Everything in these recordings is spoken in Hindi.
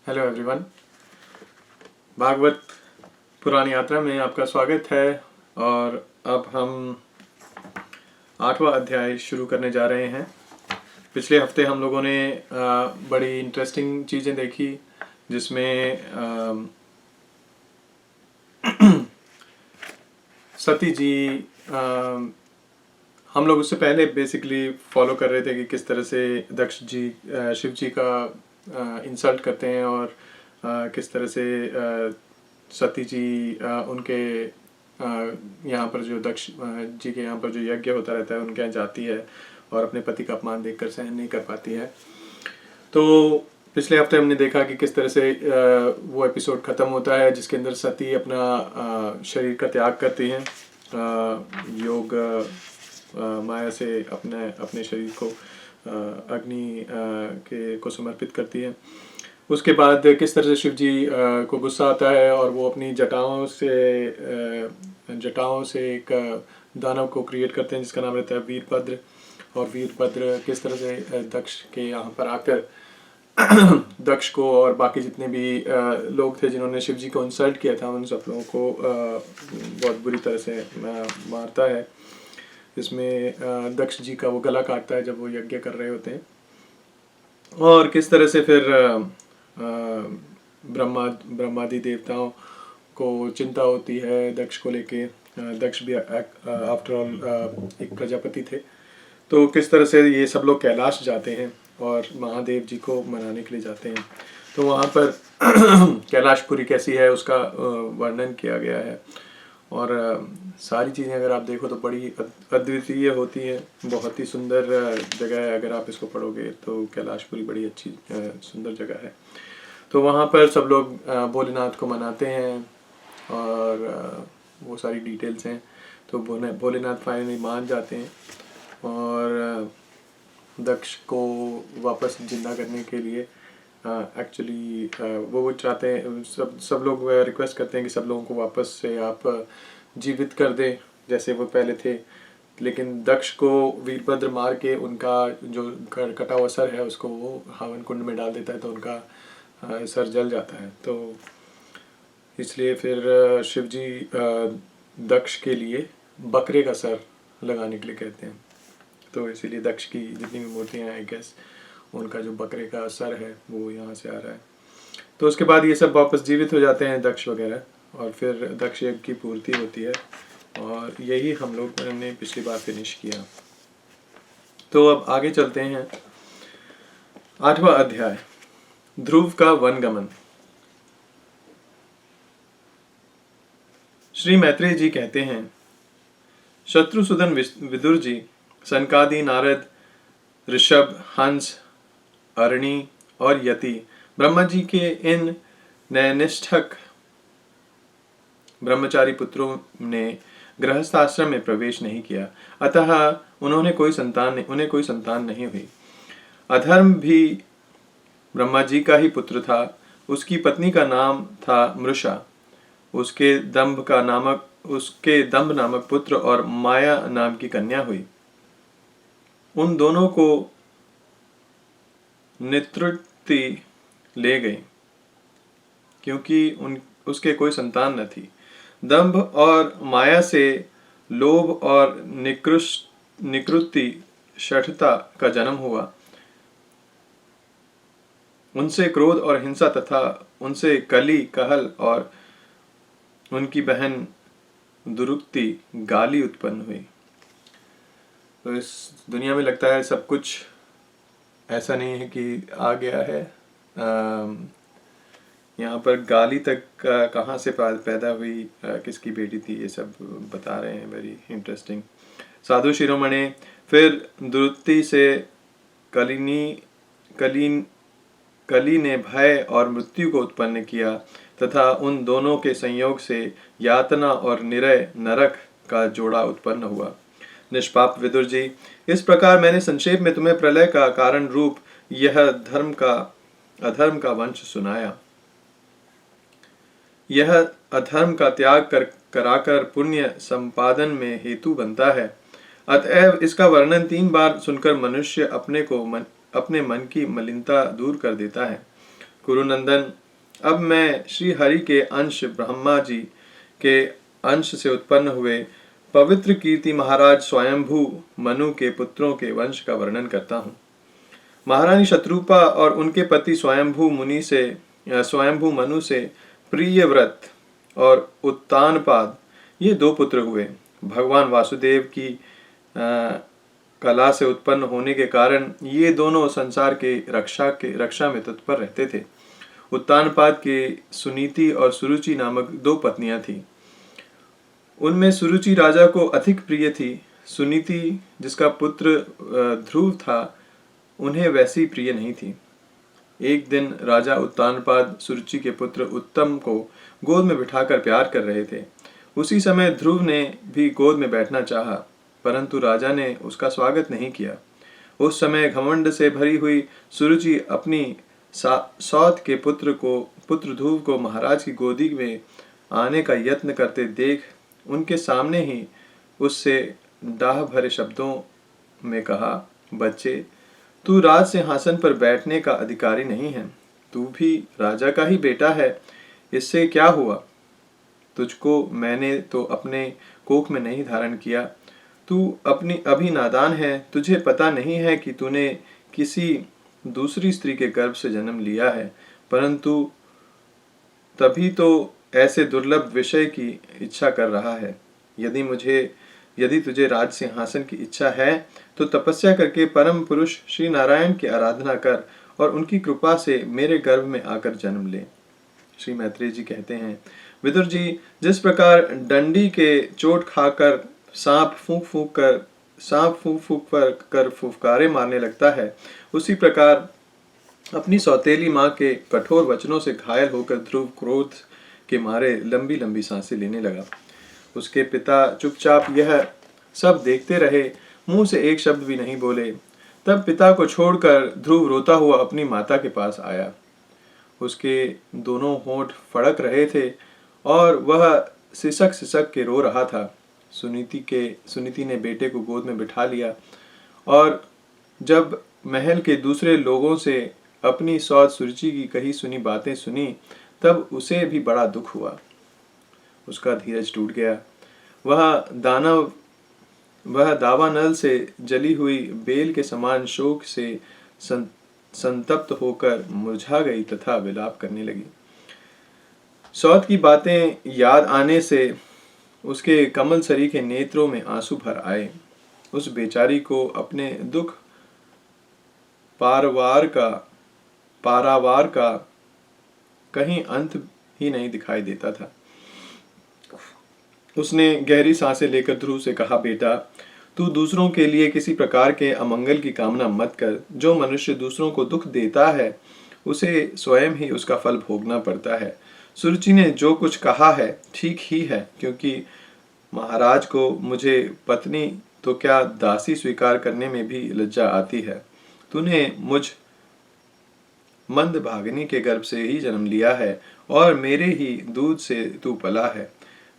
हेलो एवरीवन, भागवत पुराण यात्रा में आपका स्वागत है। और अब हम 8वां अध्याय शुरू करने जा रहे हैं। पिछले हफ्ते हम लोगों ने बड़ी इंटरेस्टिंग चीज़ें देखी, जिसमें सती जी हम लोग उससे पहले बेसिकली फॉलो कर रहे थे कि किस तरह से दक्ष जी शिव जी का इंसल्ट करते हैं और किस तरह से सती जी उनके यहाँ पर जो दक्ष जी के यहाँ पर जो यज्ञ होता रहता है उनके यहाँ जाती है और अपने पति का अपमान देखकर सहन नहीं कर पाती है। तो पिछले हफ्ते हमने देखा कि किस तरह से वो एपिसोड ख़त्म होता है, जिसके अंदर सती अपना शरीर का त्याग करती हैं, योग माया से अपने शरीर को अग्नि के को समर्पित करती है। उसके बाद किस तरह से शिव जी को गुस्सा आता है और वो अपनी जटाओं से एक दानव को क्रिएट करते हैं जिसका नाम रहता है वीरभद्र। और वीरभद्र किस तरह से दक्ष के यहाँ पर आकर दक्ष को और बाकी जितने भी लोग थे जिन्होंने शिव जी को इंसल्ट किया था उन सब लोगों को बहुत बुरी तरह से मारता है। इसमें दक्ष जी का वो गला काटता है जब वो यज्ञ कर रहे होते हैं। और किस तरह से फिर ब्रह्मादि देवताओं को चिंता होती है दक्ष को लेके। दक्ष भी आफ्टर ऑल एक प्रजापति थे। तो किस तरह से ये सब लोग कैलाश जाते हैं और महादेव जी को मनाने के लिए जाते हैं। तो वहाँ पर कैलाशपुरी कैसी है उसका वर्णन किया गया है। और सारी चीज़ें अगर आप देखो तो बड़ी अद्वितीय होती हैं, बहुत ही सुंदर जगह है। अगर आप इसको पढ़ोगे तो कैलाशपुरी बड़ी अच्छी सुंदर जगह है। तो वहाँ पर सब लोग भोलेनाथ को मनाते हैं और वो सारी डिटेल्स हैं। तो भोलेनाथ फाइनली मान जाते हैं और दक्ष को वापस जिंदा करने के लिए एक्चुअली वो चाहते हैं, सब लोग रिक्वेस्ट करते हैं कि सब लोगों को वापस से आप जीवित कर दें जैसे वो पहले थे। लेकिन दक्ष को वीरभद्र मार के उनका जो कटा हुआ सर है उसको वो हवन कुंड में डाल देता है, तो उनका सर जल जाता है। तो इसलिए फिर शिव जी दक्ष के लिए बकरे का सर लगाने के लिए कहते हैं। तो इसीलिए दक्ष की जितनी भी मूर्तियाँ हैं आई गेस उनका जो बकरे का सर है वो यहाँ से आ रहा है। तो उसके बाद ये सब वापस जीवित हो जाते हैं दक्ष वगैरह और फिर दक्ष यज्ञ की पूर्ति होती है। और यही हम लोग ने पिछली बार फिनिश किया। तो अब आगे चलते हैं। 8वां अध्याय, ध्रुव का वनगमन। श्री मैत्रेय जी कहते हैं, शत्रुसूदन विदुर जी, सनकादि, नारद, ऋषभ, हंस, अरणी और यति ब्रह्मा जी के इन न्यायनिष्ठक ब्रह्मचारी पुत्रों ने गृहस्थ आश्रम में प्रवेश नहीं किया, अतः उन्हें कोई संतान नहीं हुई। अधर्म भी ब्रह्मा जी का ही पुत्र था। उसकी पत्नी का नाम था मृषा। उसके दंभ नामक पुत्र और माया नाम की कन्या हुई। उन दोनों को नितृति ले गई क्योंकि उसके कोई संतान न थी। दंभ और माया से लोभ और निकृति शठता का जन्म हुआ। उनसे क्रोध और हिंसा तथा उनसे कली, कहल और उनकी बहन दुरुक्ति, गाली उत्पन्न हुई। तो इस दुनिया में लगता है सब कुछ ऐसा नहीं है कि आ गया है। यहाँ पर गाली तक कहाँ से पैदा हुई, किसकी बेटी थी, ये सब बता रहे हैं। Very interesting. साधु शिरोमणि, फिर दुरुक्ति से कली ने भय और मृत्यु को उत्पन्न किया तथा उन दोनों के संयोग से यातना और निरय नरक का जोड़ा उत्पन्न हुआ। निष्पाप विदुर जी, इस प्रकार मैंने संक्षेप में तुम्हें प्रलय का कारण रूप यह अधर्म का वंश सुनाया। यह अधर्म का त्याग कराकर पुण्य संपादन में हेतु बनता है। अतएव इसका वर्णन 3 बार सुनकर मनुष्य अपने मन की मलिनता दूर कर देता है। गुरुनंदन, अब मैं श्री हरि के अंश ब्रह्मा जी के अंश से उत्पन्न हुए पवित्र कीर्ति महाराज स्वयंभू मनु के पुत्रों के वंश का वर्णन करता हूँ। महारानी शत्रुपा और उनके पति स्वयंभू मनु से प्रियव्रत और उत्तानपाद, ये 2 पुत्र हुए। भगवान वासुदेव की कला से उत्पन्न होने के कारण ये दोनों संसार के रक्षा में तत्पर रहते थे। उत्तानपाद के सुनीति और सुरुचि नामक 2 पत्नियां थीं। उनमें सुरुचि राजा को अधिक प्रिय थी। सुनीति, जिसका पुत्र ध्रुव था, उन्हें वैसी प्रिय नहीं थी। एक दिन राजा उत्तानपाद सुरुचि के पुत्र उत्तम को गोद में बिठाकर प्यार कर रहे थे। उसी समय ध्रुव ने भी गोद में बैठना चाहा, परंतु राजा ने उसका स्वागत नहीं किया। उस समय घमंड से भरी हुई सुरुचि अपनी सौत के पुत्र ध्रुव को महाराज की गोदी में आने का यत्न करते देख उनके सामने ही उससे डाह भरे शब्दों में कहा, बच्चे, तू राज सिंहासन पर बैठने का अधिकारी नहीं है। तू भी राजा का ही बेटा है। इससे क्या हुआ? तुझको मैंने तो अपने कोख में नहीं धारण किया। तू अभी नादान है। तुझे पता नहीं है कि तूने किसी दूसरी स्त्री के गर्भ से जन्म लिया है, परंतु तभी तो ऐसे दुर्लभ विषय की इच्छा कर रहा है। यदि तुझे राज सिंहासन की इच्छा है तो तपस्या करके परम पुरुष श्री नारायण की आराधना कर और उनकी कृपा से मेरे गर्भ में आकर जन्म ले। श्री मैत्रेय जी कहते हैं, विदुर जी, जिस प्रकार डंडी के चोट खाकर सांप फूंक फूंक कर फुफकारे मारने लगता है, उसी प्रकार अपनी सौतेली माँ के कठोर वचनों से घायल होकर ध्रुव क्रोध के मारे लंबी लंबी सांसें लेने लगा। उसके पिता चुपचाप यह सब देखते रहे, मुंह से एक शब्द भी नहीं बोले। तब पिता को छोड़कर ध्रुव रोता हुआ अपनी माता के पास आया। उसके दोनों होंठ फड़क रहे थे और वह सिसक सिसक के रो रहा था। सुनीति ने बेटे को गोद में बिठा लिया और जब महल के दूसरे लोगों से अपनी सौत सुरुचि की कही सुनी बातें सुनी, तब उसे भी बड़ा दुख हुआ। उसका धीरज टूट गया। वह दावानल से जली हुई बेल के समान शोक से संतप्त होकर मुरझा गई तथा विलाप करने लगी। सौत की बातें याद आने से उसके कमल सरी के नेत्रों में आंसू भर आए। उस बेचारी को अपने दुख पारावार का कहीं अंत ही नहीं दिखाई देता था। उसने गहरी सांसें लेकर ध्रुव से कहा, बेटा, तू दूसरों के लिए किसी प्रकार के अमंगल की कामना मत कर। जो मनुष्य दूसरों को दुख देता है, उसे स्वयं ही उसका फल भोगना पड़ता है। सुरुचि ने जो कुछ कहा है ठीक ही है, क्योंकि महाराज को मुझे पत्नी तो क्या दासी स्वीकार करने में भी लज्जा आती है। तूने मुझ मंदभागिनी के गर्भ से ही जन्म लिया है और मेरे ही दूध से तू पला है।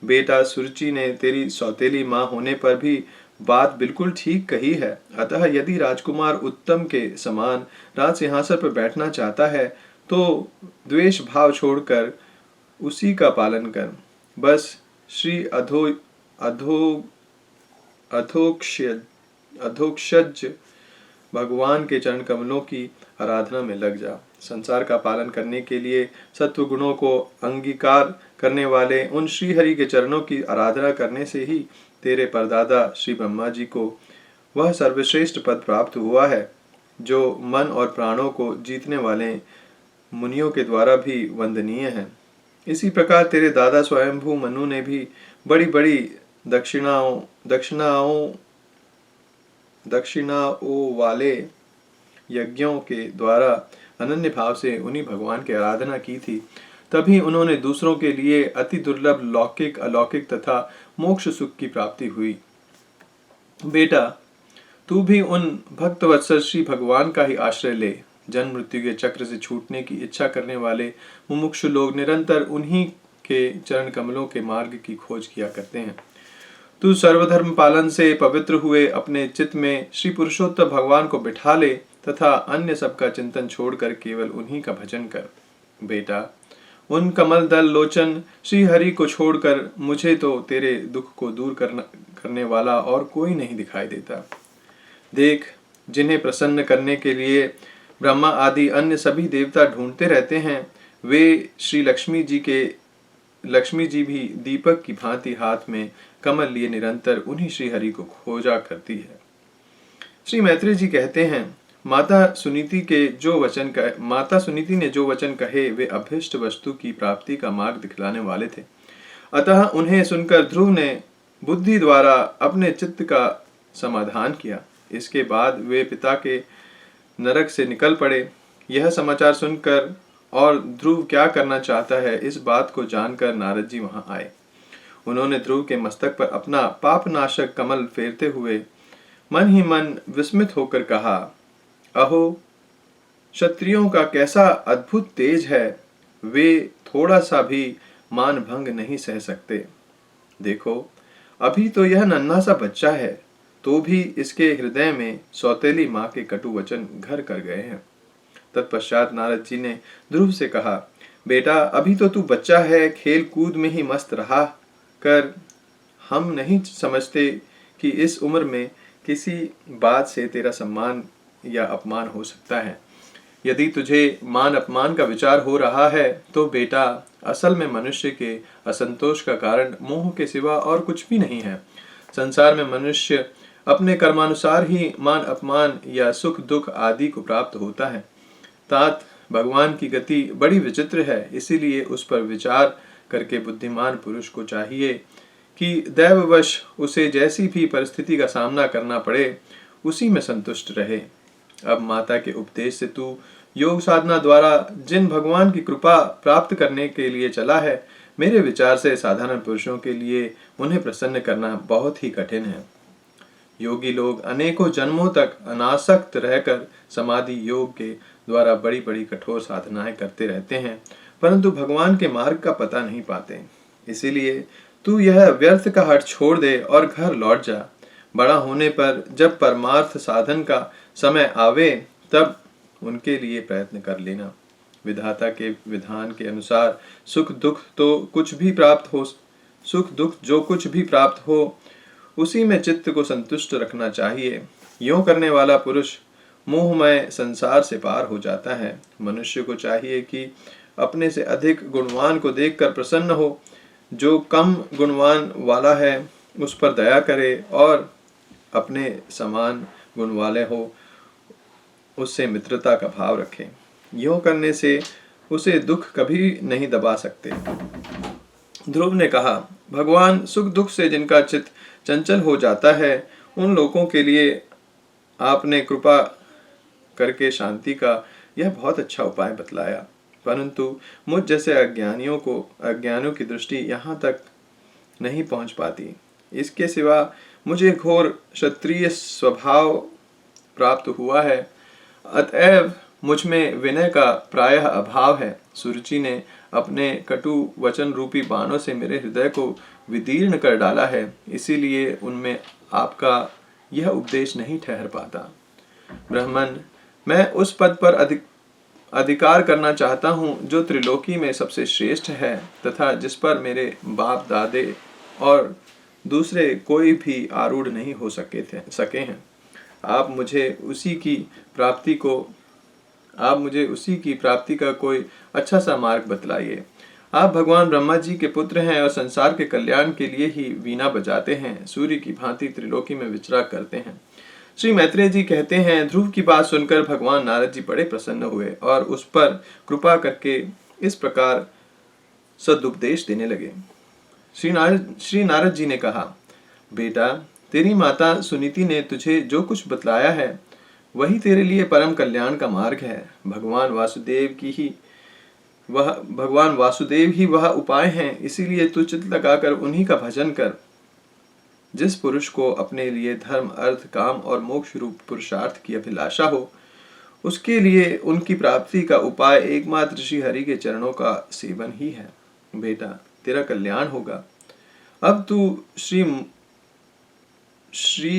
बेटा, सुरुचि ने तेरी सौतेली माँ होने पर भी बात बिल्कुल ठीक कही है। अतः यदि राजकुमार उत्तम के समान राज सिंहासन पर बैठना चाहता है तो द्वेष भाव छोड़कर उसी का पालन कर। बस श्री अधोक्षज भगवान के चरण कमलों की आराधना में लग जा। संसार का पालन करने के लिए सत्व गुणों को अंगीकार करने वाले उन श्री हरि के चरणों की आराधना करने से ही तेरे परदादा श्री ब्रह्मा जी को वह सर्वश्रेष्ठ पद प्राप्त हुआ है, जो मन और प्राणों को जीतने वाले मुनियों के द्वारा भी वंदनीय है। इसी प्रकार तेरे दादा स्वयंभू मनु ने भी बड़ी बड़ी दक्षिणाओं वाले यज्ञों के द्वारा अनन्य भाव से उन्हीं भगवान की आराधना की थी। तभी उन्होंने दूसरों के लिए अति दुर्लभ लौकिक, अलौकिक तथा मोक्ष सुख की प्राप्ति हुई। बेटा, तू भी उन भक्तवत्सल श्री भगवान का ही आश्रय ले। जन्म मृत्यु के चक्र से छूटने की इच्छा करने वाले मुमुक्षु लोग निरंतर उन्हीं के चरण कमलों के मार्ग की खोज किया करते हैं। तू सर्वधर्म पालन से पवित्र हुए अपने चित्त में श्री पुरुषोत्तम भगवान को बिठा ले तथा अन्य सबका चिंतन छोड़कर केवल उन्हीं का भजन कर। बेटा, उन कमल दल लोचन श्री हरि को छोड़कर मुझे तो तेरे दुख को दूर करने वाला और कोई नहीं दिखाई देता। देख, जिन्हें प्रसन्न करने के लिए ब्रह्मा आदि अन्य सभी देवता ढूंढते रहते हैं, वे श्री लक्ष्मी जी भी दीपक की भांति हाथ में कमल लिए निरंतर उन्हीं श्री हरि को खोजा करती है। श्री मैत्रेय जी कहते हैं, माता सुनीति ने जो वचन कहे वे अभीष्ट वस्तु की प्राप्ति का मार्ग दिखलाने वाले थे। अतः उन्हें सुनकर ध्रुव ने बुद्धि द्वारा अपने चित्त का समाधान किया। इसके बाद वे पिता के नरक से निकल पड़े। यह समाचार सुनकर और ध्रुव क्या करना चाहता है इस बात को जानकर नारद जी वहां आए। उन्होंने ध्रुव के मस्तक पर अपना पापनाशक कमल फेरते हुए मन ही मन विस्मित होकर कहा, अहो, क्षत्रियों का कैसा अद्भुत तेज है, वे थोड़ा सा भी मान भंग नहीं सह सकते। देखो, अभी तो यह नन्हा सा बच्चा है, तो भी इसके हृदय में सौतेली माँ के कटु वचन घर कर गए हैं। तत्पश्चात नारद जी ने ध्रुव से कहा, बेटा, अभी तो तू बच्चा है, खेल कूद में ही मस्त रहा कर। हम नहीं समझते कि इस उम्र में किसी बात से तेरा सम्मान या अपमान हो सकता है। यदि तुझे मान अपमान का विचार हो रहा है तो बेटा, असल में मनुष्य के असंतोष का कारण मोह के सिवा और कुछ भी नहीं है। संसार में मनुष्य अपने कर्मानुसार ही मान अपमान या सुख दुख आदि को प्राप्त होता है। तात, भगवान की गति बड़ी विचित्र है, इसीलिए उस पर विचार करके बुद्धिमान पुरुष को चाहिए कि दैववश उसे जैसी भी परिस्थिति का सामना करना पड़े उसी में संतुष्ट रहे। अब माता के उपदेश से तू योग साधना द्वारा जिन भगवान की कृपा प्राप्त करने के लिए चला है, मेरे विचार से साधारण पुरुषों के लिए उन्हें प्रसन्न करना बहुत ही कठिन है। योगी लोग अनेकों जन्मों तक अनासक्त रहकर समाधि योग के द्वारा बड़ी बड़ी कठोर साधनाएं करते रहते हैं, परंतु भगवान के मार्ग का पता नहीं पाते। इसीलिए तू यह व्यर्थ का हठ छोड़ दे और घर लौट जा। बड़ा होने पर जब परमार्थ साधन का समय आवे तब उनके लिए प्रयत्न कर लेना। विधाता के विधान के अनुसार सुख दुख जो कुछ भी प्राप्त हो उसी में चित्त को संतुष्ट रखना चाहिए। यूं करने वाला पुरुष मोहमय संसार से पार हो जाता है। मनुष्य को चाहिए कि अपने से अधिक गुणवान को देखकर प्रसन्न हो, जो कम गुणवान वाला है उस पर दया करे और अपने समान गुण वाले हो उससे मित्रता का भाव रखें। यूं करने से उसे दुख कभी नहीं दबा सकते। ध्रुव ने कहा, भगवान, सुख दुख से जिनका चित्त चंचल हो जाता है उन लोगों के लिए आपने कृपा करके शांति का यह बहुत अच्छा उपाय बतलाया, परंतु मुझ जैसे अज्ञानियों की दृष्टि यहाँ तक नहीं पहुँच पाती। इसके सिवा मुझे घोर क्षत्रिय स्वभाव प्राप्त हुआ है, अतएव मुझ में विनय का प्रायः अभाव है। सुरुचि ने अपने कटु वचन रूपी बाणों से मेरे हृदय को विदीर्ण कर डाला है, इसीलिए उनमें आपका यह उपदेश नहीं ठहर पाता। ब्राह्मण, मैं उस पद पर अधिकार करना चाहता हूँ जो त्रिलोकी में सबसे श्रेष्ठ है तथा जिस पर मेरे बाप दादे और दूसरे कोई भी आरूढ़ नहीं हो सके हैं। आप मुझे उसी की प्राप्ति का कोई अच्छा सा मार्ग बतलाइए। आप भगवान ब्रह्मा जी के पुत्र हैं और संसार के कल्याण के लिए ही वीणा बजाते हैं, सूर्य की भांति त्रिलोकी में विचरण करते हैं। श्री मैत्रेय जी कहते हैं, ध्रुव की बात सुनकर भगवान नारद जी बड़े प्रसन्न हुए और उस पर कृपा करके इस प्रकार सदुपदेश देने लगे। श्री नारद जी ने कहा, बेटा, तेरी माता सुनीति ने तुझे जो कुछ बतलाया है वही तेरे लिए परम कल्याण का मार्ग है। भगवान वासुदेव ही वह उपाय हैं, इसीलिए तू चित्त लगाकर उन्हीं का भजन कर। जिस पुरुष को अपने लिए धर्म अर्थ काम और मोक्ष रूप पुरुषार्थ की अभिलाषा हो उसके लिए उनकी प्राप्ति का उपाय एकमात्र श्री हरि के चरणों का सेवन ही है। बेटा, तेरा कल्याण होगा। अब तू श्री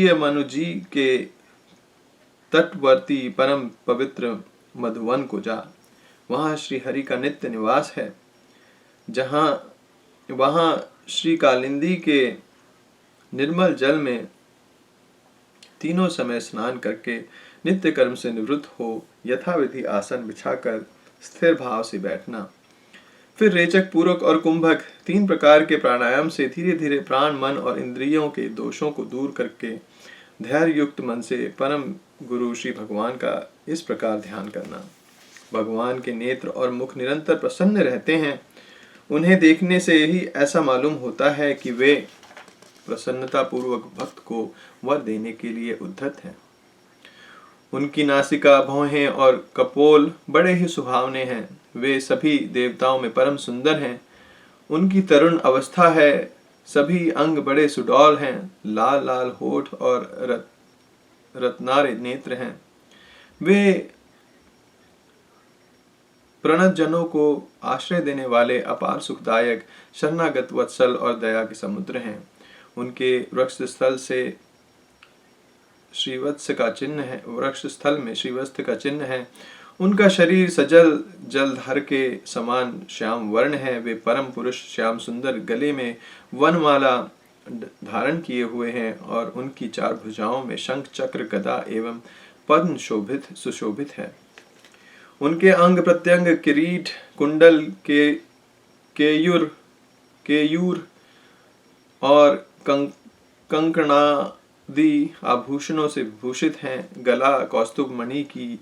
यमनु जी के तटवर्ती परम पवित्र मधुवन को जा। वहाँ श्री हरि का नित्य निवास है। वहाँ श्री कालिंदी के निर्मल जल में तीनों समय स्नान करके नित्य कर्म से निवृत्त हो यथाविधि आसन बिछाकर स्थिर भाव से बैठना। फिर रेचक, पूरक और कुंभक 3 प्रकार के प्राणायाम से धीरे धीरे प्राण, मन और इंद्रियों के दोषों को दूर करके धैर्य युक्त मन से परम गुरु श्री भगवान का इस प्रकार ध्यान करना। भगवान के नेत्र और मुख निरंतर प्रसन्न रहते हैं। उन्हें देखने से ही ऐसा मालूम होता है कि वे प्रसन्नता पूर्वक भक्त को वर देने के लिए उद्धत हैं। उनकी नासिका, भौहें और कपोल बड़े ही सुहावने हैं। वे सभी देवताओं में परम सुंदर हैं। उनकी तरुण अवस्था है। सभी अंग बड़े सुडौल हैं। लाल लाल होठ और रत्नारे नेत्र हैं। वे प्रणत जनों को आश्रय देने वाले अपार सुखदायक, शरणागत वत्सल और दया के समुद्र हैं। उनके वृक्ष स्थल में श्रीवत्स का चिन्ह है। उनका शरीर सजल जलधर के समान श्याम वर्ण है। वे परम पुरुष श्याम सुंदर, गले में वनमाला धारण किए हुए हैं और उनकी 4 भुजाओं में शंख, चक्र, गदा एवं पद्म सुशोभित है। उनके अंग प्रत्यंग किरीट, कुंडल, केयूर और कंकणादि आभूषणों से विभूषित हैं। गला कौस्तुभ मणि की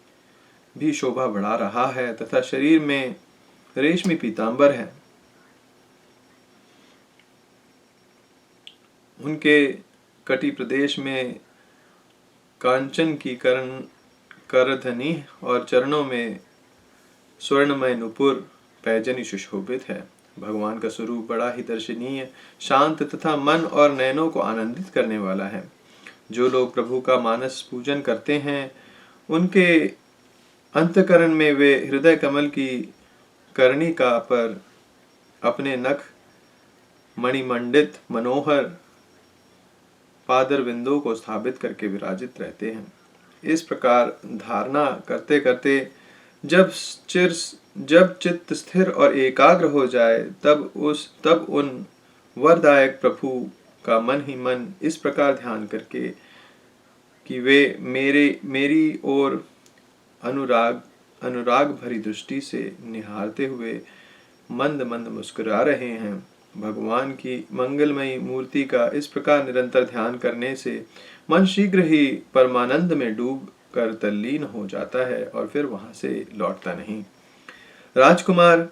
भी शोभा बढ़ा रहा है तथा शरीर में रेशमी पीतांबर है। उनके कटी प्रदेश में कांचन की करधनी और चरणों में स्वर्णमय नुपुर पैजनी सुशोभित है। भगवान का स्वरूप बड़ा ही दर्शनीय, शांत तथा मन और नयनों को आनंदित करने वाला है। जो लोग प्रभु का मानस पूजन करते हैं, उनके अंतकरण में वे हृदय कमल की कर्णिका पर अपने नख मणिमंडित मनोहर पादर बिंदु को स्थापित करके विराजित रहते हैं। इस प्रकार धारणा करते करते जब चित्त स्थिर और एकाग्र हो जाए, तब उन वरदायक प्रभु का मन ही मन इस प्रकार ध्यान करके कि वे मेरी ओर अनुराग भरी दृष्टि से निहारते हुए मंद मंद मुस्कुरा रहे हैं। भगवान की मंगलमयी मूर्ति का इस प्रकार निरंतर ध्यान करने से मन शीघ्र ही परमानंद में डूब कर तल्लीन हो जाता है और फिर वहां से लौटता नहीं। राजकुमार,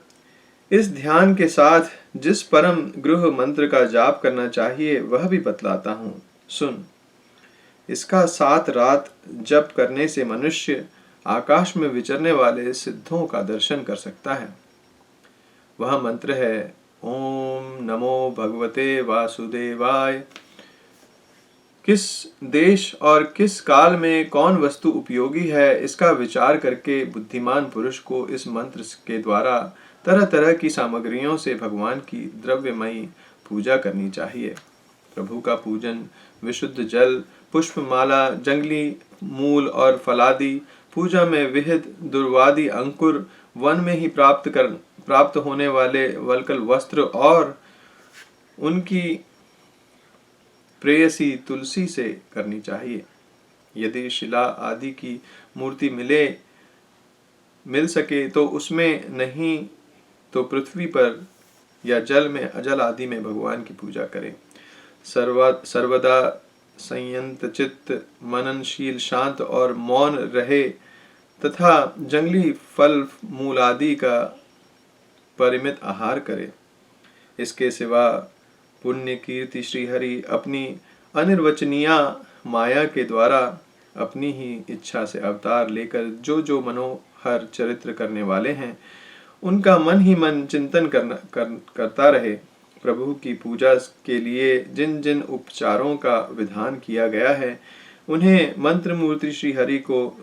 इस ध्यान के साथ जिस परम गृह मंत्र का जाप करना चाहिए वह भी बतलाता हूँ, सुन। इसका 7 रात जप करने से मनुष्य आकाश में विचरने वाले सिद्धों का दर्शन कर सकता है। वह मंत्र है ओम नमो भगवते वासुदेवाय। किस देश और किस काल में कौन वस्तु उपयोगी है, इसका विचार करके बुद्धिमान पुरुष को इस मंत्र के द्वारा तरह तरह की सामग्रियों से भगवान की द्रव्यमयी पूजा करनी चाहिए। प्रभु का पूजन विशुद्ध जल, पुष्पमाला, जंगली मूल और फलादि, पूजा में विहित दुर्वादि अंकुर, वन में ही प्राप्त होने वाले वल्कल वस्त्र और उनकी प्रेयसी तुलसी से करनी चाहिए। यदि शिला आदि की मूर्ति मिल सके तो उसमें, नहीं तो पृथ्वी पर या जल आदि में भगवान की पूजा करें। सर्वदा संयत चित्त, मननशील, शांत और मौन रहे तथा जंगली फल मूल आदि का परिमित आहार करे। इसके सिवा पुण्य कीर्ति श्रीहरि अपनी अनिर्वचनीय माया के द्वारा अपनी ही इच्छा से अवतार लेकर जो मनोहर चरित्र करने वाले हैं, उनका मन ही मन चिंतन करता रहे। प्रभु की पूजा के लिए जिन जिन उपचारों का विधान किया गया है, उन्हें मंत्र मूर्ति श्री हरि को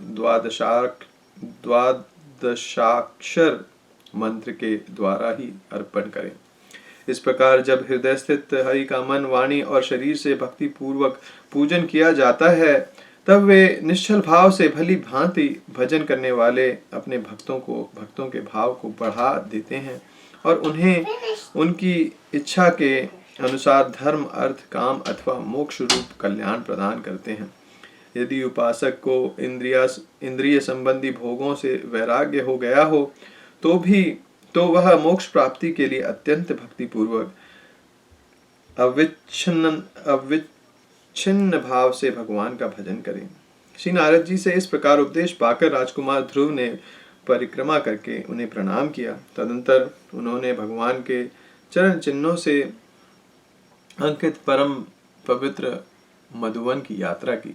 द्वादशाक्षर मंत्र के द्वारा ही अर्पण करें। इस प्रकार जब हृदय स्थित हरि का मन, वाणी और शरीर से भक्ति पूर्वक पूजन किया जाता है, तब वे निश्चल भाव से भली भांति भजन करने वाले अपने भक्तों के भाव को बढ़ा देते हैं और उन्हें उनकी इच्छा के अनुसार धर्म, अर्थ, काम अथवा मोक्ष रूप कल्याण प्रदान करते हैं। यदि उपासक को इंद्रिय संबंधी भोगों से वैराग्य हो गया हो तो वह मोक्ष प्राप्ति के लिए अत्यंत भक्तिपूर्वक अविच्छिन्न भाव से भगवान का भजन करें। श्री नारद जी से इस प्रकार उपदेश पाकर राजकुमार ध्रुव ने परिक्रमा करके उन्हें प्रणाम किया। तदंतर उन्होंने भगवान के चरण चिन्हों से अंकित परम पवित्र मधुवन की यात्रा की।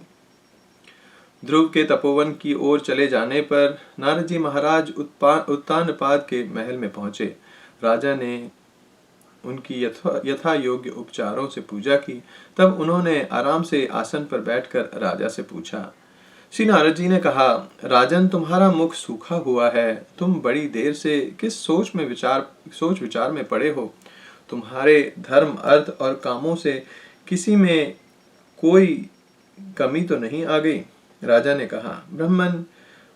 ध्रुव के तपोवन की ओर चले जाने पर नारद जी महाराज उत्तानपाद के महल में पहुंचे। राजा ने उनकी यथा योग्य उपचारों से पूजा की। तब उन्होंने आराम से आसन पर बैठकर राजा से पूछा। श्री नारद जी ने कहा, राजन, तुम्हारा मुख सूखा हुआ है। तुम बड़ी देर से किस सोच विचार में पड़े हो? तुम्हारे धर्म, अर्थ और कामों से किसी में कोई कमी तो नहीं आ गई? राजा ने कहा, ब्राह्मण,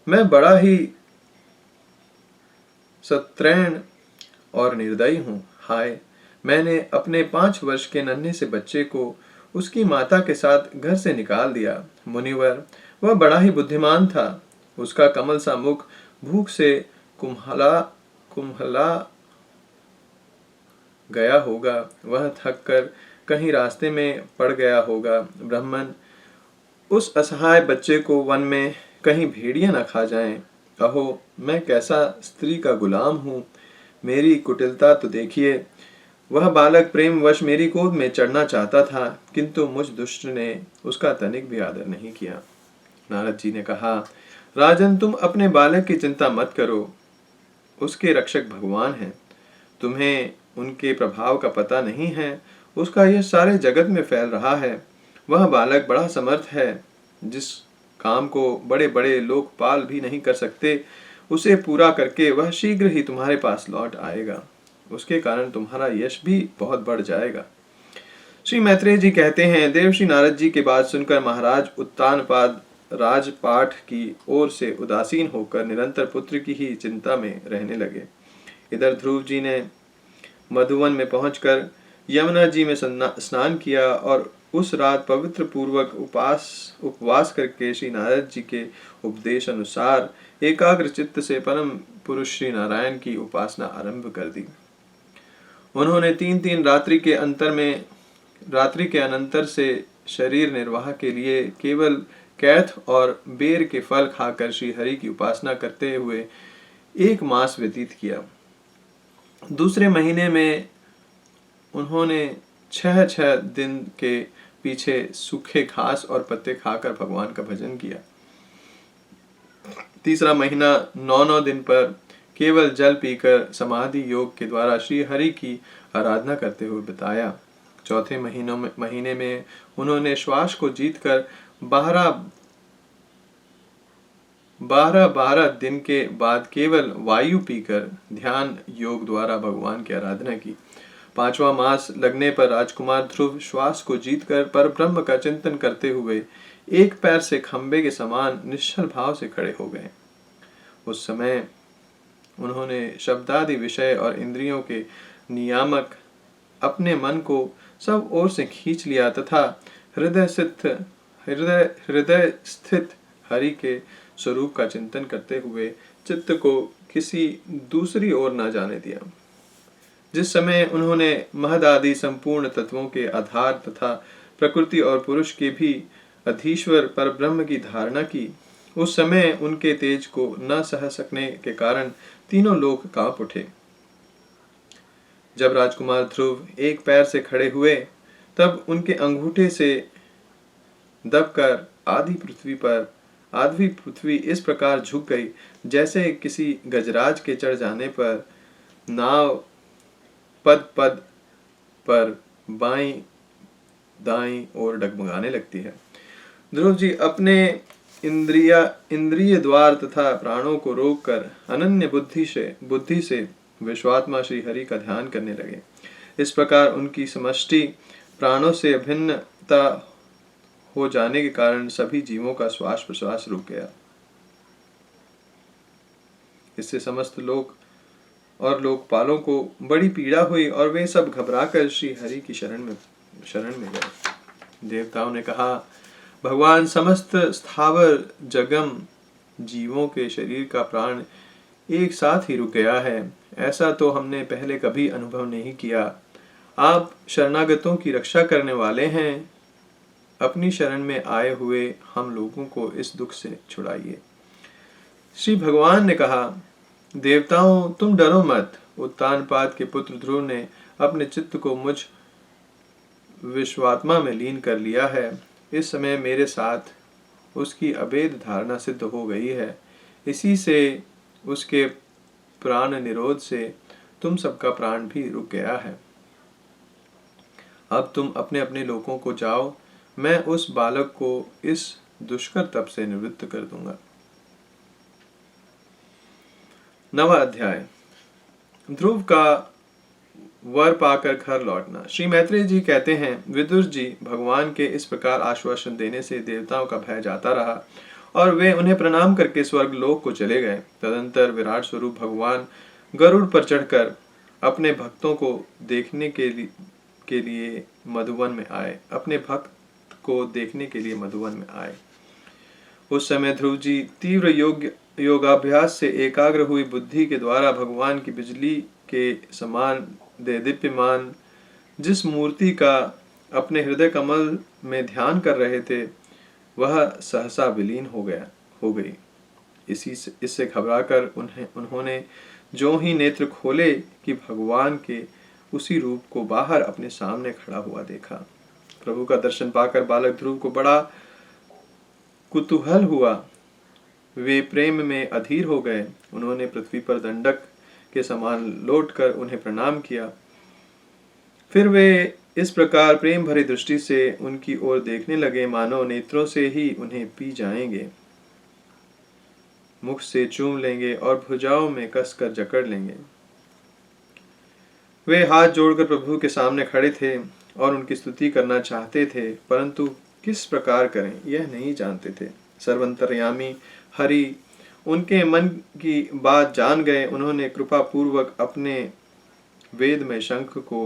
मैं बड़ा ही सत्रैण और निर्दयी हूँ। हाय, मैंने अपने 5 वर्ष के नन्हे से बच्चे को उसकी माता के साथ घर से निकाल दिया। मुनिवर, वह बड़ा ही बुद्धिमान था। उसका कमल सा मुख भूख से कुम्हला गया होगा। वह थक कर कहीं रास्ते में पड़ गया होगा। ब्राह्मण, उस असहाय बच्चे को वन में कहीं भेड़िया न खा जाएं। अहो, मैं कैसा स्त्री का गुलाम हूँ। मेरी कुटिलता तो देखिए। वह बालक प्रेमवश मेरी गोद में चढ़ना चाहता था, किंतु मुझ दुष्ट ने उसका तनिक भी आदर नहीं किया। नारद जी ने कहा, राजन, तुम अपने बालक की चिंता मत करो। उसके रक्षक भगवान हैं। तुम्हें उनके प्रभाव का पता नहीं है। उसका यह सारे जगत में फैल रहा है। वह बालक बड़ा समर्थ है। जिस काम को बड़े बड़े लोकपाल भी नहीं कर सकते, उसे पूरा करके वह शीघ्र ही तुम्हारे पास लौट आएगा। उसके कारण तुम्हारा यश भी बहुत बढ़ जाएगा। श्री मैत्रेय जी कहते हैं, देवर्षि नारद जी के बात सुनकर महाराज उत्तानपाद राजपाठ की ओर से उदासीन होकर निरंतर पुत्र की ही चिंता में रहने लगे। इधर ध्रुव जी ने मधुवन में पहुंचकर यमुना जी में स्नान किया और उस रात पवित्र पूर्वक उपवास करके श्री नारद जी के उपदेश अनुसार एकाग्र चित्त से परम पुरुष श्री नारायण की उपासना आरंभ कर दी। उन्होंने 3 रात्रि के अनंतर से शरीर निर्वाह के लिए केवल कैथ और बेर के फल खाकर श्री हरि की उपासना करते हुए 1 मास व्यतीत किया। दूसरे महीने में उन्होंने 6 दिन के पीछे सूखे घास और पत्ते खाकर भगवान का भजन किया। तीसरा महीना 9 दिन पर केवल जल पीकर समाधि योग के द्वारा श्री हरि की आराधना करते हुए बिताया। चौथे महीने में उन्होंने श्वास को जीतकर 12 दिन के बाद केवल वायु पीकर ध्यान योग द्वारा भगवान की आराधना की। 5वां मास लगने पर राजकुमार ध्रुव श्वास को जीतकर पर ब्रह्म का चिंतन करते हुए एक पैर से खंबे के समान निश्चल भाव से खड़े हो गए। उस समय उन्होंने शब्दादि विषय और इंद्रियों के नियामक अपने मन को सब ओर से खींच लिया तथा हृदय स्थित हरि के स्वरूप का चिंतन करते हुए चित्त को किसी दूसरी ओर न जाने दिया। जिस समय उन्होंने महद आदि संपूर्ण तत्वों के आधार तथा प्रकृति और पुरुष के भी अधीश्वर पर ब्रह्म की धारणा की, उस समय उनके तेज को न सह सकने के कारण तीनों लोक कांप उठे। जब राजकुमार ध्रुव एक पैर से खड़े हुए, तब उनके अंगूठे से दबकर आधी पृथ्वी इस प्रकार झुक गई जैसे किसी गजराज के चढ़ जाने पर नाव पद पर बाईं दाईं ओर डगमगाने लगती है। ध्रुव जी अपने इंद्रिय द्वार तथा प्राणों को रोककर अनन्य बुद्धि से विश्वात्मा श्री हरि का ध्यान करने लगे। इस प्रकार उनकी समष्टि प्राणों से भिन्नता हो जाने के कारण सभी जीवों का श्वास प्रश्वास रुक गया। इससे समस्त लोग और लोकपालों को बड़ी पीड़ा हुई और वे सब घबराकर श्री हरि की शरण में गए। देवताओं ने कहा, भगवान, समस्त स्थावर जगम जीवों के शरीर का प्राण एक साथ ही रुक गया है। ऐसा तो हमने पहले कभी अनुभव नहीं किया। आप शरणागतों की रक्षा करने वाले हैं। अपनी शरण में आए हुए हम लोगों को इस दुख से छुड़ाइए। श्री भगवान ने कहा, देवताओं, तुम डरो मत। उत्तानपाद के पुत्र ध्रुव ने अपने चित्त को मुझ विश्वात्मा में लीन कर लिया है। इस समय मेरे साथ उसकी अभेद धारणा सिद्ध हो गई है। इसी से उसके प्राण निरोध से तुम सबका प्राण भी रुक गया है। अब तुम अपने अपने लोकों को जाओ। मैं उस बालक को इस दुष्कर तप से निवृत्त कर दूंगा। 9वां अध्याय, ध्रुव का वर पाकर घर लौटना। श्री मैत्रेय जी कहते हैं, विदुर जी, भगवान के इस प्रकार आश्वासन देने से देवताओं का भय जाता रहा और वे उन्हें प्रणाम करके स्वर्ग लोक को चले गए। तदंतर विराट स्वरूप भगवान गरुड़ पर चढ़कर अपने भक्तों को देखने के लिए मधुवन में आए। अपने भक्त को देखने के लिए मधुवन में आए। उस समय ध्रुव जी तीव्र योगाभ्यास से एकाग्र हुई बुद्धि के द्वारा भगवान की बिजली के समान देदीप्यमान जिस मूर्ति का अपने हृदय कमल में ध्यान कर रहे थे, वह सहसा विलीन हो गई। इससे घबराकर उन्होंने जो ही नेत्र खोले कि भगवान के उसी रूप को बाहर अपने सामने खड़ा हुआ देखा। प्रभु का दर्शन पाकर बालक ध्रुव को बड़ा कुतूहल हुआ। वे प्रेम में अधीर हो गए। उन्होंने पृथ्वी पर दंडक के समान लौटकर उन्हें प्रणाम किया। फिर वे इस प्रकार प्रेम भरी दृष्टि से उनकी ओर देखने लगे मानो नेत्रों से ही उन्हें पी जाएंगे, मुख से चूम लेंगे और भुजाओं में कसकर जकड़ लेंगे। वे हाथ जोड़कर प्रभु के सामने खड़े थे और उनकी स्तुति करना चाहते थे, परंतु किस प्रकार करें यह नहीं जानते थे। सर्वंतर्यामी हरि उनके मन की बात जान गए। उन्होंने कृपा पूर्वक अपने वेद में शंख को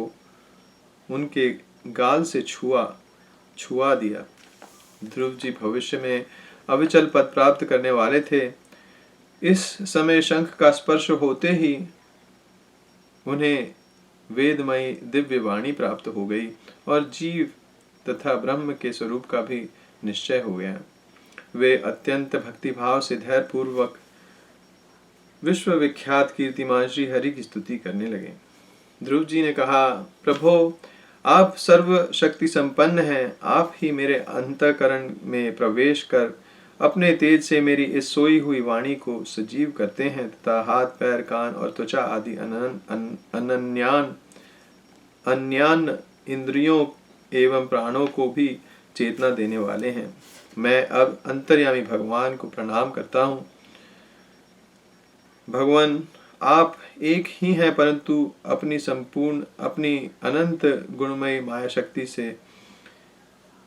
उनके गाल से छुआ दिया। ध्रुव जी भविष्य में अविचल पद प्राप्त करने वाले थे। इस समय शंख का स्पर्श होते ही उन्हें वेदमयी दिव्य वाणी प्राप्त हो गई और जीव तथा ब्रह्म के स्वरूप का भी निश्चय हो गया। वे अत्यंत भक्तिभाव से धैर्य पूर्वक विश्व विख्यात कीर्तिमान श्री हरि की स्तुति करने लगे। ध्रुव जी ने कहा, प्रभो, आप सर्व शक्ति संपन्न हैं। आप ही मेरे अंतःकरण में प्रवेश कर अपने तेज से मेरी इस सोई हुई वाणी को सजीव करते हैं तथा हाथ, पैर, कान और त्वचा आदि अन्यान इंद्रियों एवं प्राणों को भी चेतना देने वाले हैं। मैं अब अंतर्यामी भगवान को प्रणाम करता हूँ। भगवान, आप एक ही हैं, परंतु अपनी अनंत गुणमयी माया शक्ति से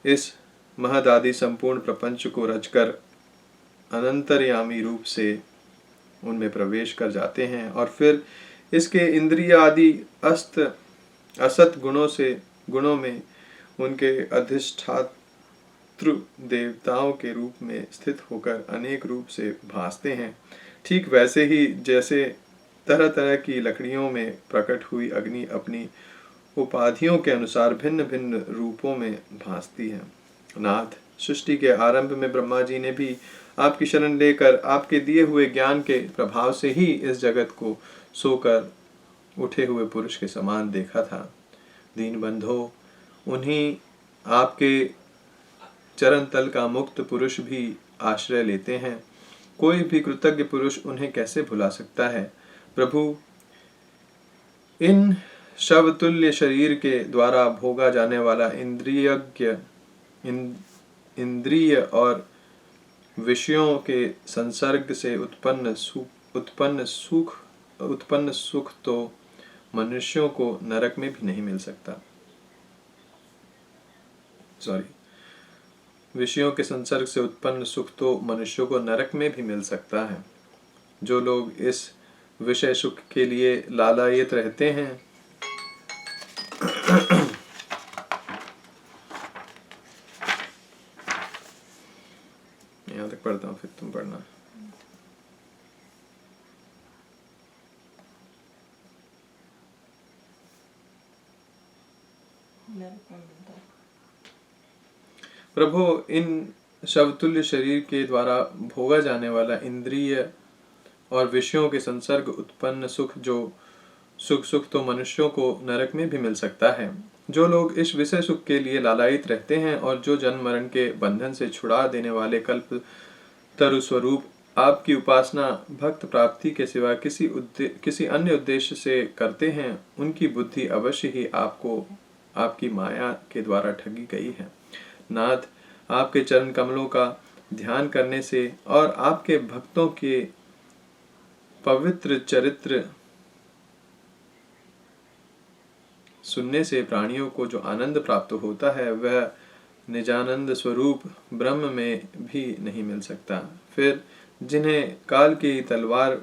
इस महदादि संपूर्ण प्रपंच को रचकर अनंतर्यामी रूप से उनमें प्रवेश कर जाते हैं और फिर इसके इंद्रिय आदि असत गुणों में उनके अधिष्ठातृ देवताओं के रूप में स्थित होकर अनेक रूप से भासते हैं। ठीक वैसे ही जैसे तरह तरह की लकड़ियों में प्रकट हुई अग्नि अपनी उपाधियों के अनुसार भिन्न भिन्न रूपों में भासती है। नाथ, सृष्टि के आरंभ में ब्रह्मा जी ने भी आपकी शरण लेकर आपके दिए हुए ज्ञान के प्रभाव से ही इस जगत को सोकर उठे हुए पुरुष के समान देखा था। दीन बंधो, उन्हीं आपके चरण तल का मुक्त पुरुष भी आश्रय लेते हैं। कोई भी कृतज्ञ पुरुष उन्हें कैसे भुला सकता है। प्रभु, इन शवतुल्य शरीर के द्वारा भोगा जाने वाला इंद्रिय और विषयों के संसर्ग से उत्पन्न सुख तो मनुष्यों को नरक में भी नहीं मिल सकता। विषयों के संसर्ग से उत्पन्न सुख तो मनुष्यों को नरक में भी मिल सकता है। जो लोग इस विषय सुख के लिए लालायित रहते हैं यहाँ तक पढ़ता हूँ, फिर तुम पढ़ना। प्रभु, इन शवतुल्य शरीर के द्वारा भोगा जाने वाला इंद्रिय और विषयों के संसर्ग उत्पन्न सुख तो मनुष्यों को नरक में भी मिल सकता है। जो लोग इस विषय सुख के लिए लालायित रहते हैं और जो जन्म मरण के बंधन से छुड़ा देने वाले कल्प तरु स्वरूप आपकी उपासना भक्त प्राप्ति के सिवा किसी अन्य उद्देश्य से करते हैं, उनकी बुद्धि अवश्य ही आपकी माया के द्वारा ठगी गई है। नाथ, आपके चरण कमलों का ध्यान करने से और आपके भक्तों के पवित्र चरित्र सुनने से प्राणियों को जो आनंद प्राप्त होता है वह निजानंद स्वरूप ब्रह्म में भी नहीं मिल सकता। फिर जिन्हें काल की तलवार